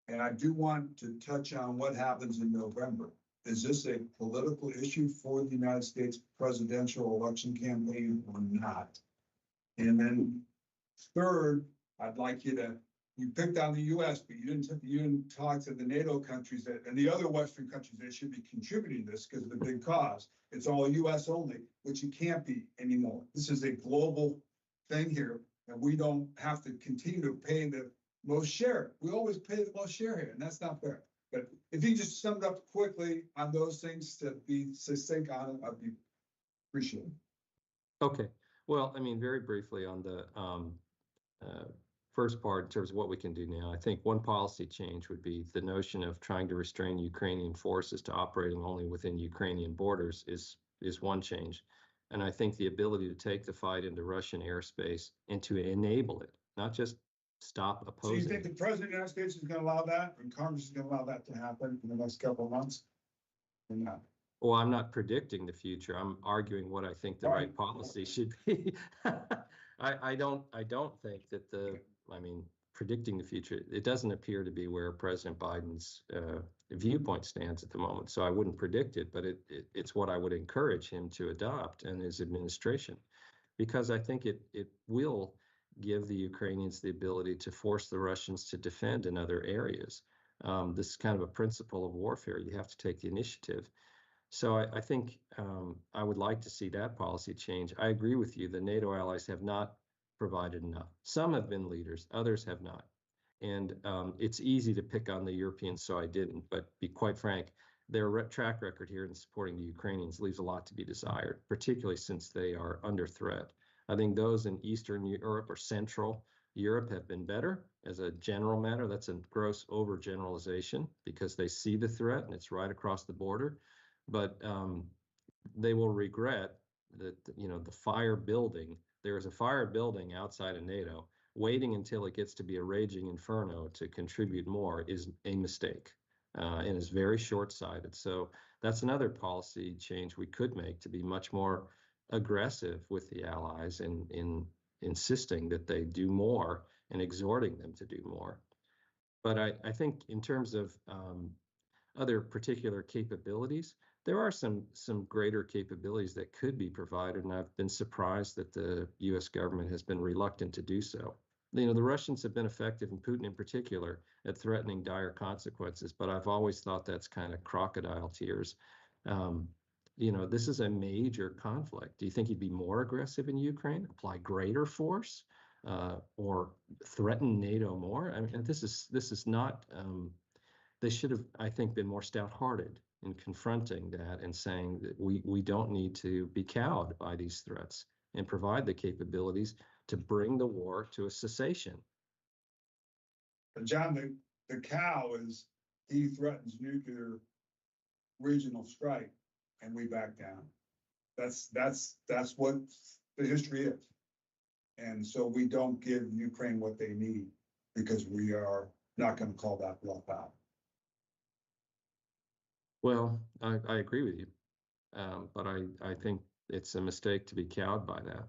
And I do want to touch on what happens in November. Is this a political issue for the United States presidential election campaign or not? And then third, I'd like you picked on the US, but you didn't talk to the NATO countries and the other Western countries that should be contributing to this because of the big cause. It's all US only, which it can't be anymore. This is a global thing here, and we don't have to continue to pay the most share. We always pay the most share here, and that's not fair. But if you just summed up quickly on those things to be succinct on it, I'd be appreciated. Okay. Well, I mean, very briefly on the first part in terms of what we can do now, I think one policy change would be the notion of trying to restrain Ukrainian forces to operating only within Ukrainian borders is one change. And I think the ability to take the fight into Russian airspace and to enable it, not just stop opposing. So you think the president of the United States is going to allow that, and Congress is going to allow that to happen in the next couple of months? Or not? Well, I'm not predicting the future. I'm arguing what I think the right policy should be. I don't think that predicting the future, it doesn't appear to be where President Biden's viewpoint stands at the moment. So I wouldn't predict it, but it's what I would encourage him to adopt and his administration, because I think it will give the Ukrainians the ability to force the Russians to defend in other areas. This is kind of a principle of warfare. You have to take the initiative. So I think I would like to see that policy change. I agree with you. The NATO allies have not provided enough. Some have been leaders, others have not. And it's easy to pick on the Europeans, so I didn't. But be quite frank, their track record here in supporting the Ukrainians leaves a lot to be desired, particularly since they are under threat. I think those in Eastern Europe or Central Europe have been better as a general matter. That's a gross overgeneralization because they see the threat and it's right across the border. But they will regret that, the fire building. There is a fire building outside of NATO. Waiting until it gets to be a raging inferno to contribute more is a mistake and is very short-sighted. So that's another policy change we could make to be much more aggressive with the allies in insisting that they do more and exhorting them to do more. But I think in terms of other particular capabilities, there are some greater capabilities that could be provided, and I've been surprised that the U.S. government has been reluctant to do so. The Russians have been effective, and Putin in particular, at threatening dire consequences, but I've always thought that's kind of crocodile tears. This is a major conflict. Do you think he'd be more aggressive in Ukraine, apply greater force, or threaten NATO more? I mean, this is not. They should have, I think, been more stout-hearted in confronting that and saying that we don't need to be cowed by these threats and provide the capabilities to bring the war to a cessation. But John, the cow is he threatens nuclear regional strike and we back down. That's what the history is. And so we don't give Ukraine what they need because we are not going to call that bluff out. Well, I agree with you, but I think it's a mistake to be cowed by that.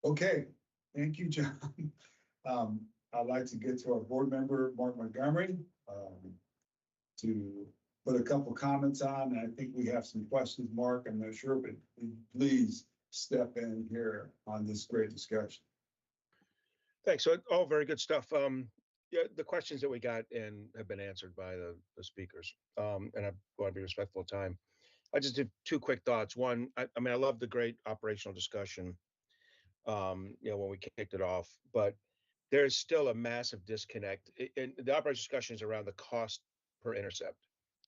Okay, thank you, John. I'd like to get to our board member, Mark Montgomery, to put a couple comments on. I think we have some questions, Mark. I'm not sure, but please step in here on this great discussion. Thanks. So all very good stuff. Yeah, the questions that we got and have been answered by the speakers, and I want to be respectful of time. I just did two quick thoughts. One, I love the great operational discussion, when we kicked it off, but there's still a massive disconnect. And the operational discussion is around the cost per intercept.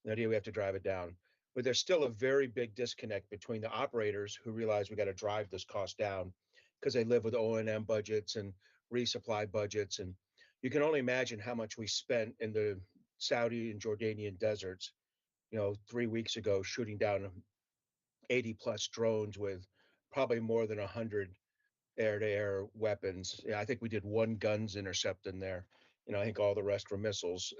The idea we have to drive it down, but there's still a very big disconnect between the operators who realize we got to drive this cost down because they live with O&M budgets and resupply budgets, and you can only imagine how much we spent in the Saudi and Jordanian deserts, 3 weeks ago, shooting down 80 plus drones with probably more than 100 air-to-air weapons. I think we did one guns intercept in there, I think all the rest were missiles.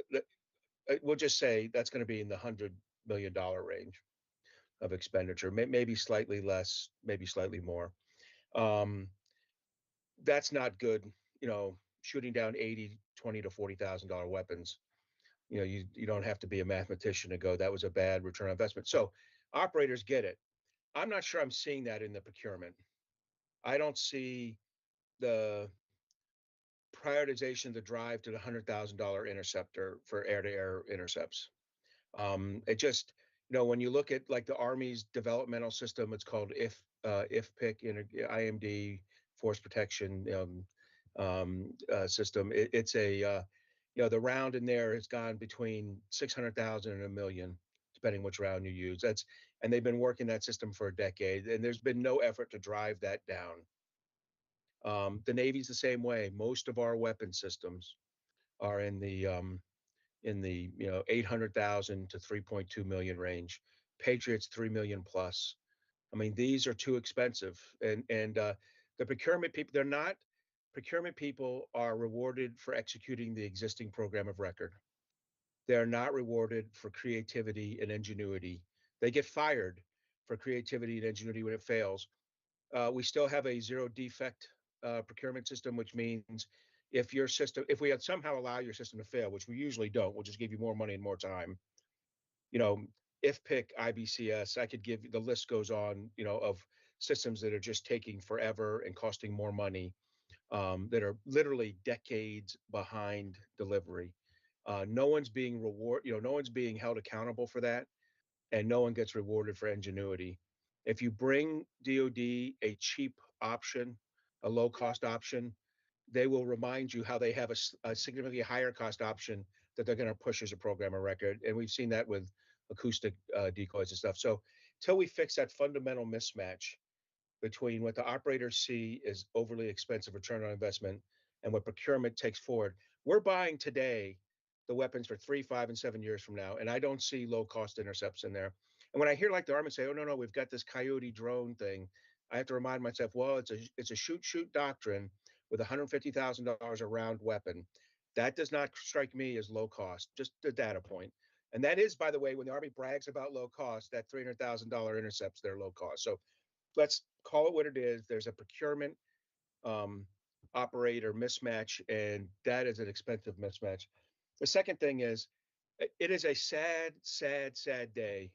We'll just say that's going to be in the $100 million range of expenditure, maybe slightly less, maybe slightly more. That's not good. Shooting down 80, 20 to $40,000 weapons. You don't have to be a mathematician to go, that was a bad return on investment. So operators get it. I'm not sure I'm seeing that in the procurement. I don't see the prioritization of the drive to the $100,000 interceptor for air-to-air intercepts. It just, when you look at like the Army's developmental system, it's called IFPC, IAMD, Force Protection System. It's a, the round in there has gone between 600,000 and 1 million, depending which round you use. And they've been working that system for a decade, and there's been no effort to drive that down. The Navy's the same way. Most of our weapon systems are in the 800,000 to 3.2 million range. Patriots 3 million plus. I mean, these are too expensive, and the procurement people are rewarded for executing the existing program of record. They're not rewarded for creativity and ingenuity. They get fired for creativity and ingenuity when it fails. We still have a zero defect procurement system, which means if we had somehow allow your system to fail, which we usually don't, we'll just give you more money and more time. IFPC, IBCS, I could give, the list goes on, of systems that are just taking forever and costing more money, that are literally decades behind delivery. No one's being no one's being held accountable for that, and no one gets rewarded for ingenuity. If you bring DoD a cheap option, a low-cost option, they will remind you how they have a significantly higher cost option that they're going to push as a program of record. And we've seen that with acoustic decoys and stuff. So until we fix that fundamental mismatch between what the operators see as overly expensive return on investment and what procurement takes forward, we're buying today the weapons for 3, 5, and 7 years from now. And I don't see low-cost intercepts in there. And when I hear like the Army say, oh, no, we've got this Coyote drone thing, I have to remind myself, well, it's a shoot doctrine with $150,000 a round weapon. That does not strike me as low cost, just a data point. And that is, by the way, when the Army brags about low cost, that $300,000 intercepts their low cost. So let's call it what it is. There's a procurement operator mismatch, and that is an expensive mismatch. The second thing is, it is a sad, sad, sad day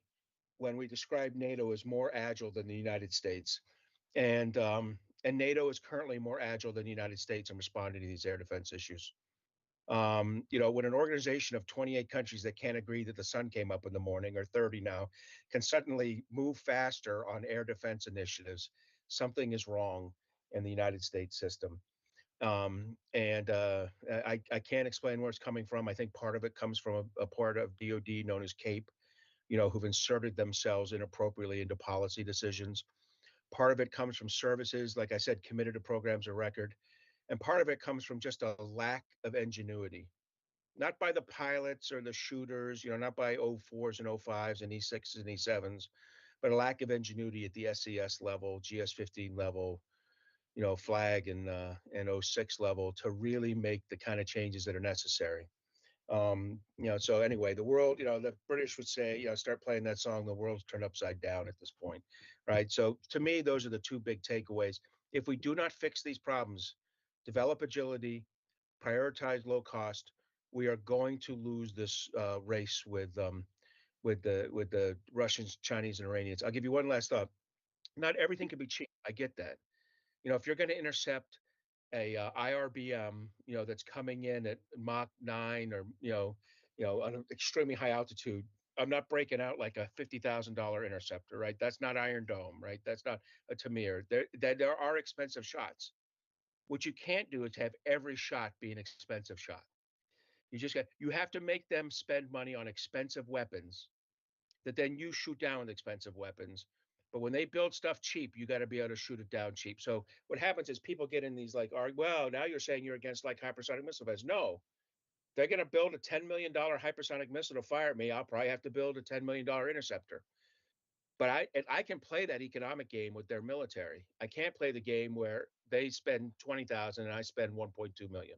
when we describe NATO as more agile than the United States. And NATO is currently more agile than the United States in responding to these air defense issues. When an organization of 28 countries that can't agree that the sun came up in the morning, or 30 now, can suddenly move faster on air defense initiatives, something is wrong in the United States system. I can't explain where it's coming from. I think part of it comes from a part of DoD known as CAPE, who've inserted themselves inappropriately into policy decisions. Part of it comes from services, like I said, committed to programs of record. And part of it comes from just a lack of ingenuity, not by the pilots or the shooters, not by O4s and O5s and E6s and E7s, but a lack of ingenuity at the SES level, GS-15 level, flag and 06 level to really make the kind of changes that are necessary. So anyway, the world, the British would say, start playing that song, the world's turned upside down at this point, right? So to me, those are the two big takeaways. If we do not fix these problems, develop agility, prioritize low cost, we are going to lose this race with the Russians, Chinese, and Iranians. I'll give you one last thought. Not everything can be cheap. I get that. If you're going to intercept a IRBM, that's coming in at Mach 9 or, on an extremely high altitude, I'm not breaking out like a $50,000 interceptor, right? That's not Iron Dome, right? That's not a Tamir. There are expensive shots. What you can't do is have every shot be an expensive shot. You have to make them spend money on expensive weapons that then you shoot down with expensive weapons. But when they build stuff cheap, you got to be able to shoot it down cheap. So what happens is people get in these well, now you're saying you're against like hypersonic missile defense. No, they're going to build a $10 million hypersonic missile to fire at me. I'll probably have to build a $10 million interceptor. But I can play that economic game with their military. I can't play the game where they spend 20,000 and I spend 1.2 million.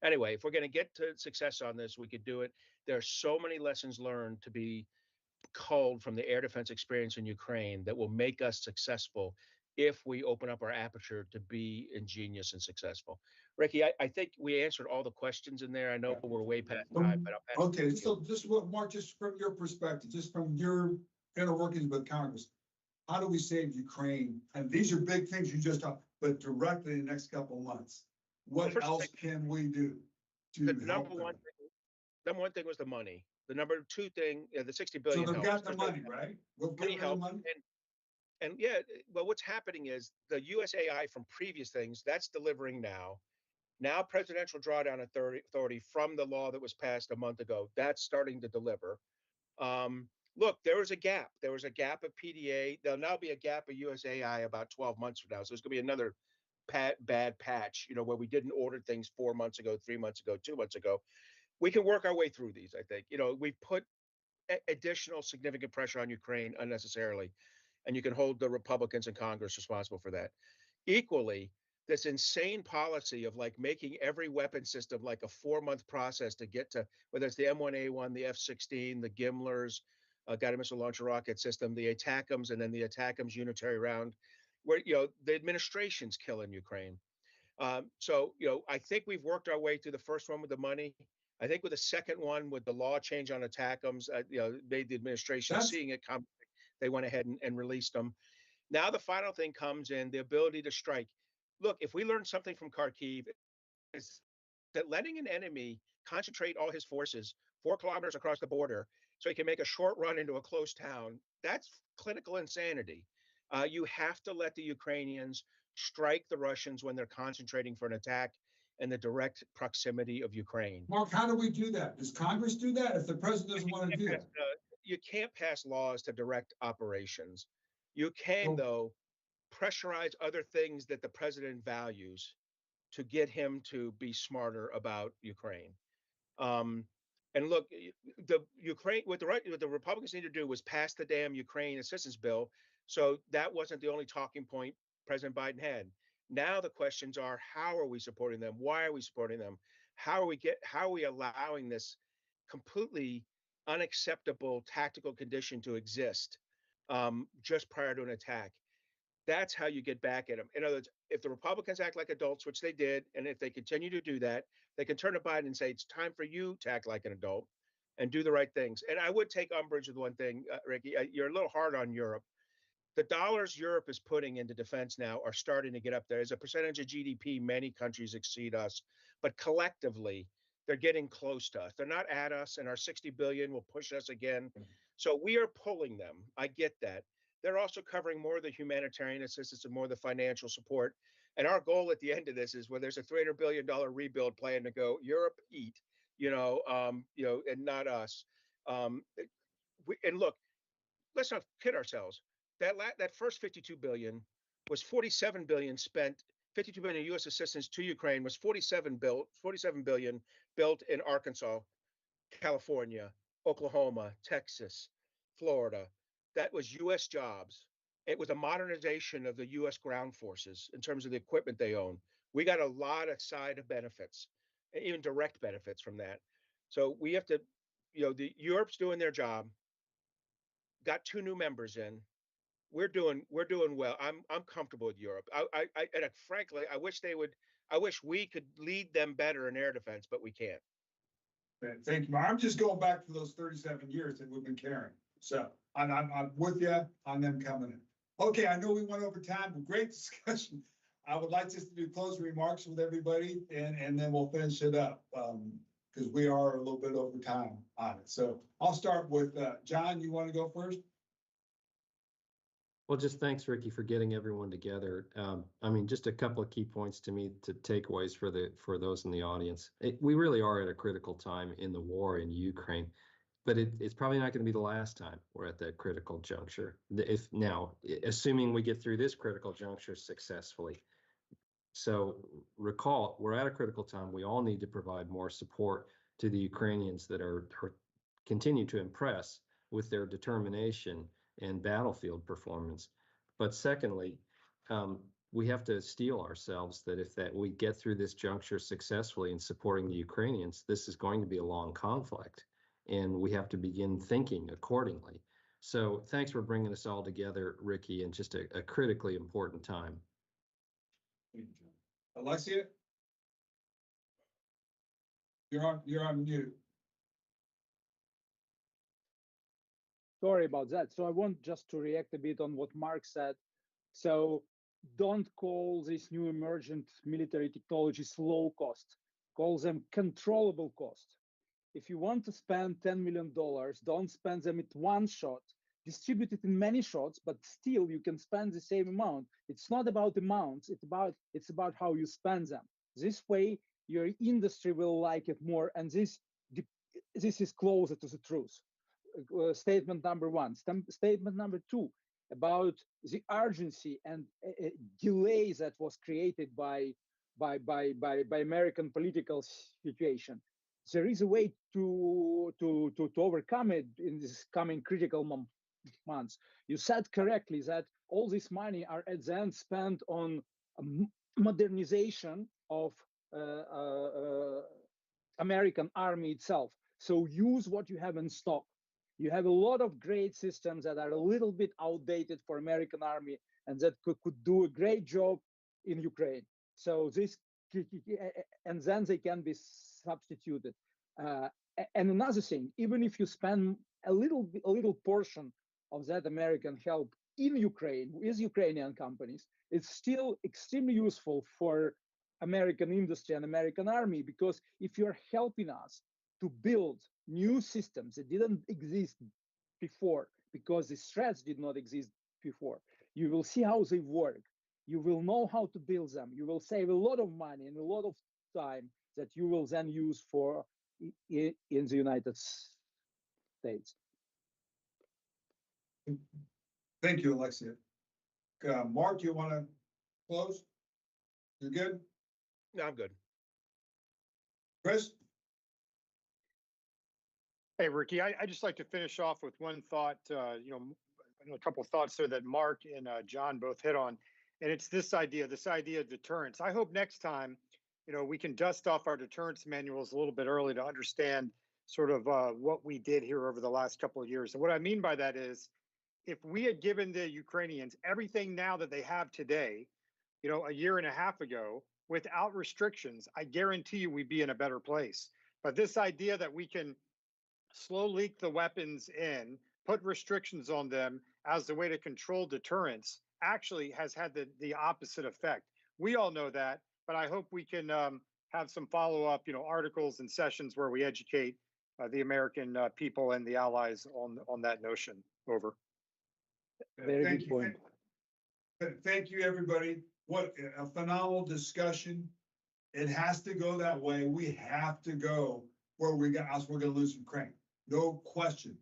anyway, if we're going to get to success on this, we could do it. There are so many lessons learned to be culled from the air defense experience in Ukraine that will make us successful if we open up our aperture to be ingenious and successful. Riki, I think we answered all the questions in there. I know we're way past time, but I'll pass it to Okay, you. so just what, Mark, just from your perspective, just from your inner workings with Congress, how do we save Ukraine? And these are big things you just talked, but directly in the next couple of months, what first else thing- can we do The to help them? number one thing was the money. The number two thing, the 60 So billion. they've got helps. the money, right? We'll get Money rid of helps. money. And yeah, well, what's happening is the USAI from previous things that's delivering now. Now, presidential drawdown authority from the law that was passed a month ago, that's starting to deliver. Look, there was a gap. There was a gap of PDA. There'll now be a gap of USAI about 12 months from now. So there's going to be another bad patch, where we didn't order things 4 months ago, 3 months ago, 2 months ago. We can work our way through these, I think. We've put additional significant pressure on Ukraine unnecessarily, and you can hold the Republicans in Congress responsible for that. Equally, this insane policy of like making every weapon system like a 4-month process to get to, whether it's the M1A1, the F-16, the Gimlers, guided missile launcher rocket system, the ATACMS, and then the ATACMS unitary round, where the administration's killing Ukraine. So I think we've worked our way through the first one with the money. I think with the second one, with the law change on ATACMS, made the administration seeing it come, they went ahead and released them. Now the final thing comes in the ability to strike. Look, if we learn something from Kharkiv, is that letting an enemy concentrate all his forces 4 kilometers across the border so he can make a short run into a close town, that's clinical insanity. You have to let the Ukrainians strike the Russians when they're concentrating for an attack in the direct proximity of Ukraine. Mark, how do we do that? Does Congress do that if the president doesn't want to do that? You can't pass laws to direct operations. You can, though, pressurize other things that the president values to get him to be smarter about Ukraine. And look, the Ukraine, what the Republicans need to do was pass the damn Ukraine assistance bill. So that wasn't the only talking point President Biden had. Now the questions are, how are we supporting them? Why are we supporting them? How are we allowing this completely unacceptable tactical condition to exist just prior to an attack? That's how you get back at them. In other words, if the Republicans act like adults, which they did, and if they continue to do that, they can turn to Biden and say, it's time for you to act like an adult and do the right things. And I would take umbrage with one thing, Riki, you're a little hard on Europe. The dollars Europe is putting into defense now are starting to get up there. As a percentage of GDP, many countries exceed us, but collectively, they're getting close to us. They're not at us, and our 60 billion will push us again. So we are pulling them. I get that. They're also covering more of the humanitarian assistance and more of the financial support. And our goal at the end of this is when there's a $300 billion rebuild plan to go, Europe eat, and not us. And look, let's not kid ourselves. That first 52 billion was 47 billion spent. 52 billion U.S. assistance to Ukraine was 47 billion built in Arkansas, California, Oklahoma, Texas, Florida. That was U.S. jobs. It was a modernization of the U.S. ground forces in terms of the equipment they own. We got a lot of side benefits, even direct benefits from that. So we have to, the Europe's doing their job. Got 2 new members in. We're doing well. I'm comfortable with Europe. And frankly, I wish we could lead them better in air defense, but we can't. Thank you, Mark. I'm just going back to those 37 years that we've been carrying. So I'm with you on them coming in. Okay, I know we went over time, but great discussion. I would like just to do closing remarks with everybody, and then we'll finish it up because we are a little bit over time on it. So I'll start with John. You want to go first? Well, just thanks, Riki, for getting everyone together. Just a couple of key points to me to takeaways for those in the audience. We really are at a critical time in the war in Ukraine, but it's probably not going to be the last time we're at that critical juncture. Assuming we get through this critical juncture successfully. So recall, we're at a critical time. We all need to provide more support to the Ukrainians that are continue to impress with their determination and battlefield performance. But secondly, we have to steel ourselves that if we get through this juncture successfully in supporting the Ukrainians, this is going to be a long conflict, and we have to begin thinking accordingly. So thanks for bringing us all together, Riki, in just a critically important time. Alexey, you're on mute. Sorry about that. So I want just to react a bit on what Mark said. So don't call this new emergent military technologies low cost. Call them controllable cost. If you want to spend $10 million, don't spend them at one shot. Distribute it in many shots, but still you can spend the same amount. It's not about amounts, it's about how you spend them. This way, your industry will like it more, and this is closer to the truth. Statement number one. Statement number two, about the urgency and delay that was created by American political situation. There is a way to overcome it in this coming critical months. You said correctly that all this money are at the end spent on modernization of American army itself. So use what you have in stock. You have a lot of great systems that are a little bit outdated for American army and that could do a great job in Ukraine. So this, and then they can be substituted. And another thing, even if you spend a little portion of that American help in Ukraine with Ukrainian companies, it's still extremely useful for American industry and American army, because if you're helping us to build new systems that didn't exist before, because the threats did not exist before, you will see how they work. You will know how to build them. You will save a lot of money and a lot of time that you will then use for in the United States. Thank you, Alexey. Mark, you want to close? You're good? No, I'm good. Chris? Hey, Riki, I just like to finish off with one thought, a couple of thoughts there that Mark and John both hit on, and it's this idea of deterrence. I hope next time, we can dust off our deterrence manuals a little bit early to understand sort of what we did here over the last couple of years. And what I mean by that is, if we had given the Ukrainians everything now that they have today, a year and a half ago, without restrictions, I guarantee you we'd be in a better place. But this idea that we can slow leak the weapons in, put restrictions on them as the way to control deterrence, actually has had the opposite effect. We all know that, but I hope we can have some follow-up, articles and sessions where we educate the American people and the allies on that notion. Over. Very good point. Thank you, everybody. What a phenomenal discussion. It has to go that way. We have to go where we're going to lose Ukraine. No question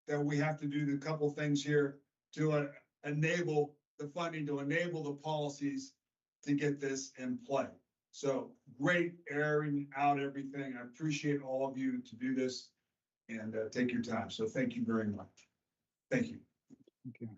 that we have to do the couple things here to enable the funding, to enable the policies to get this in play. So great airing out everything. I appreciate all of you to do this and take your time. So thank you very much. Thank you. Thank you.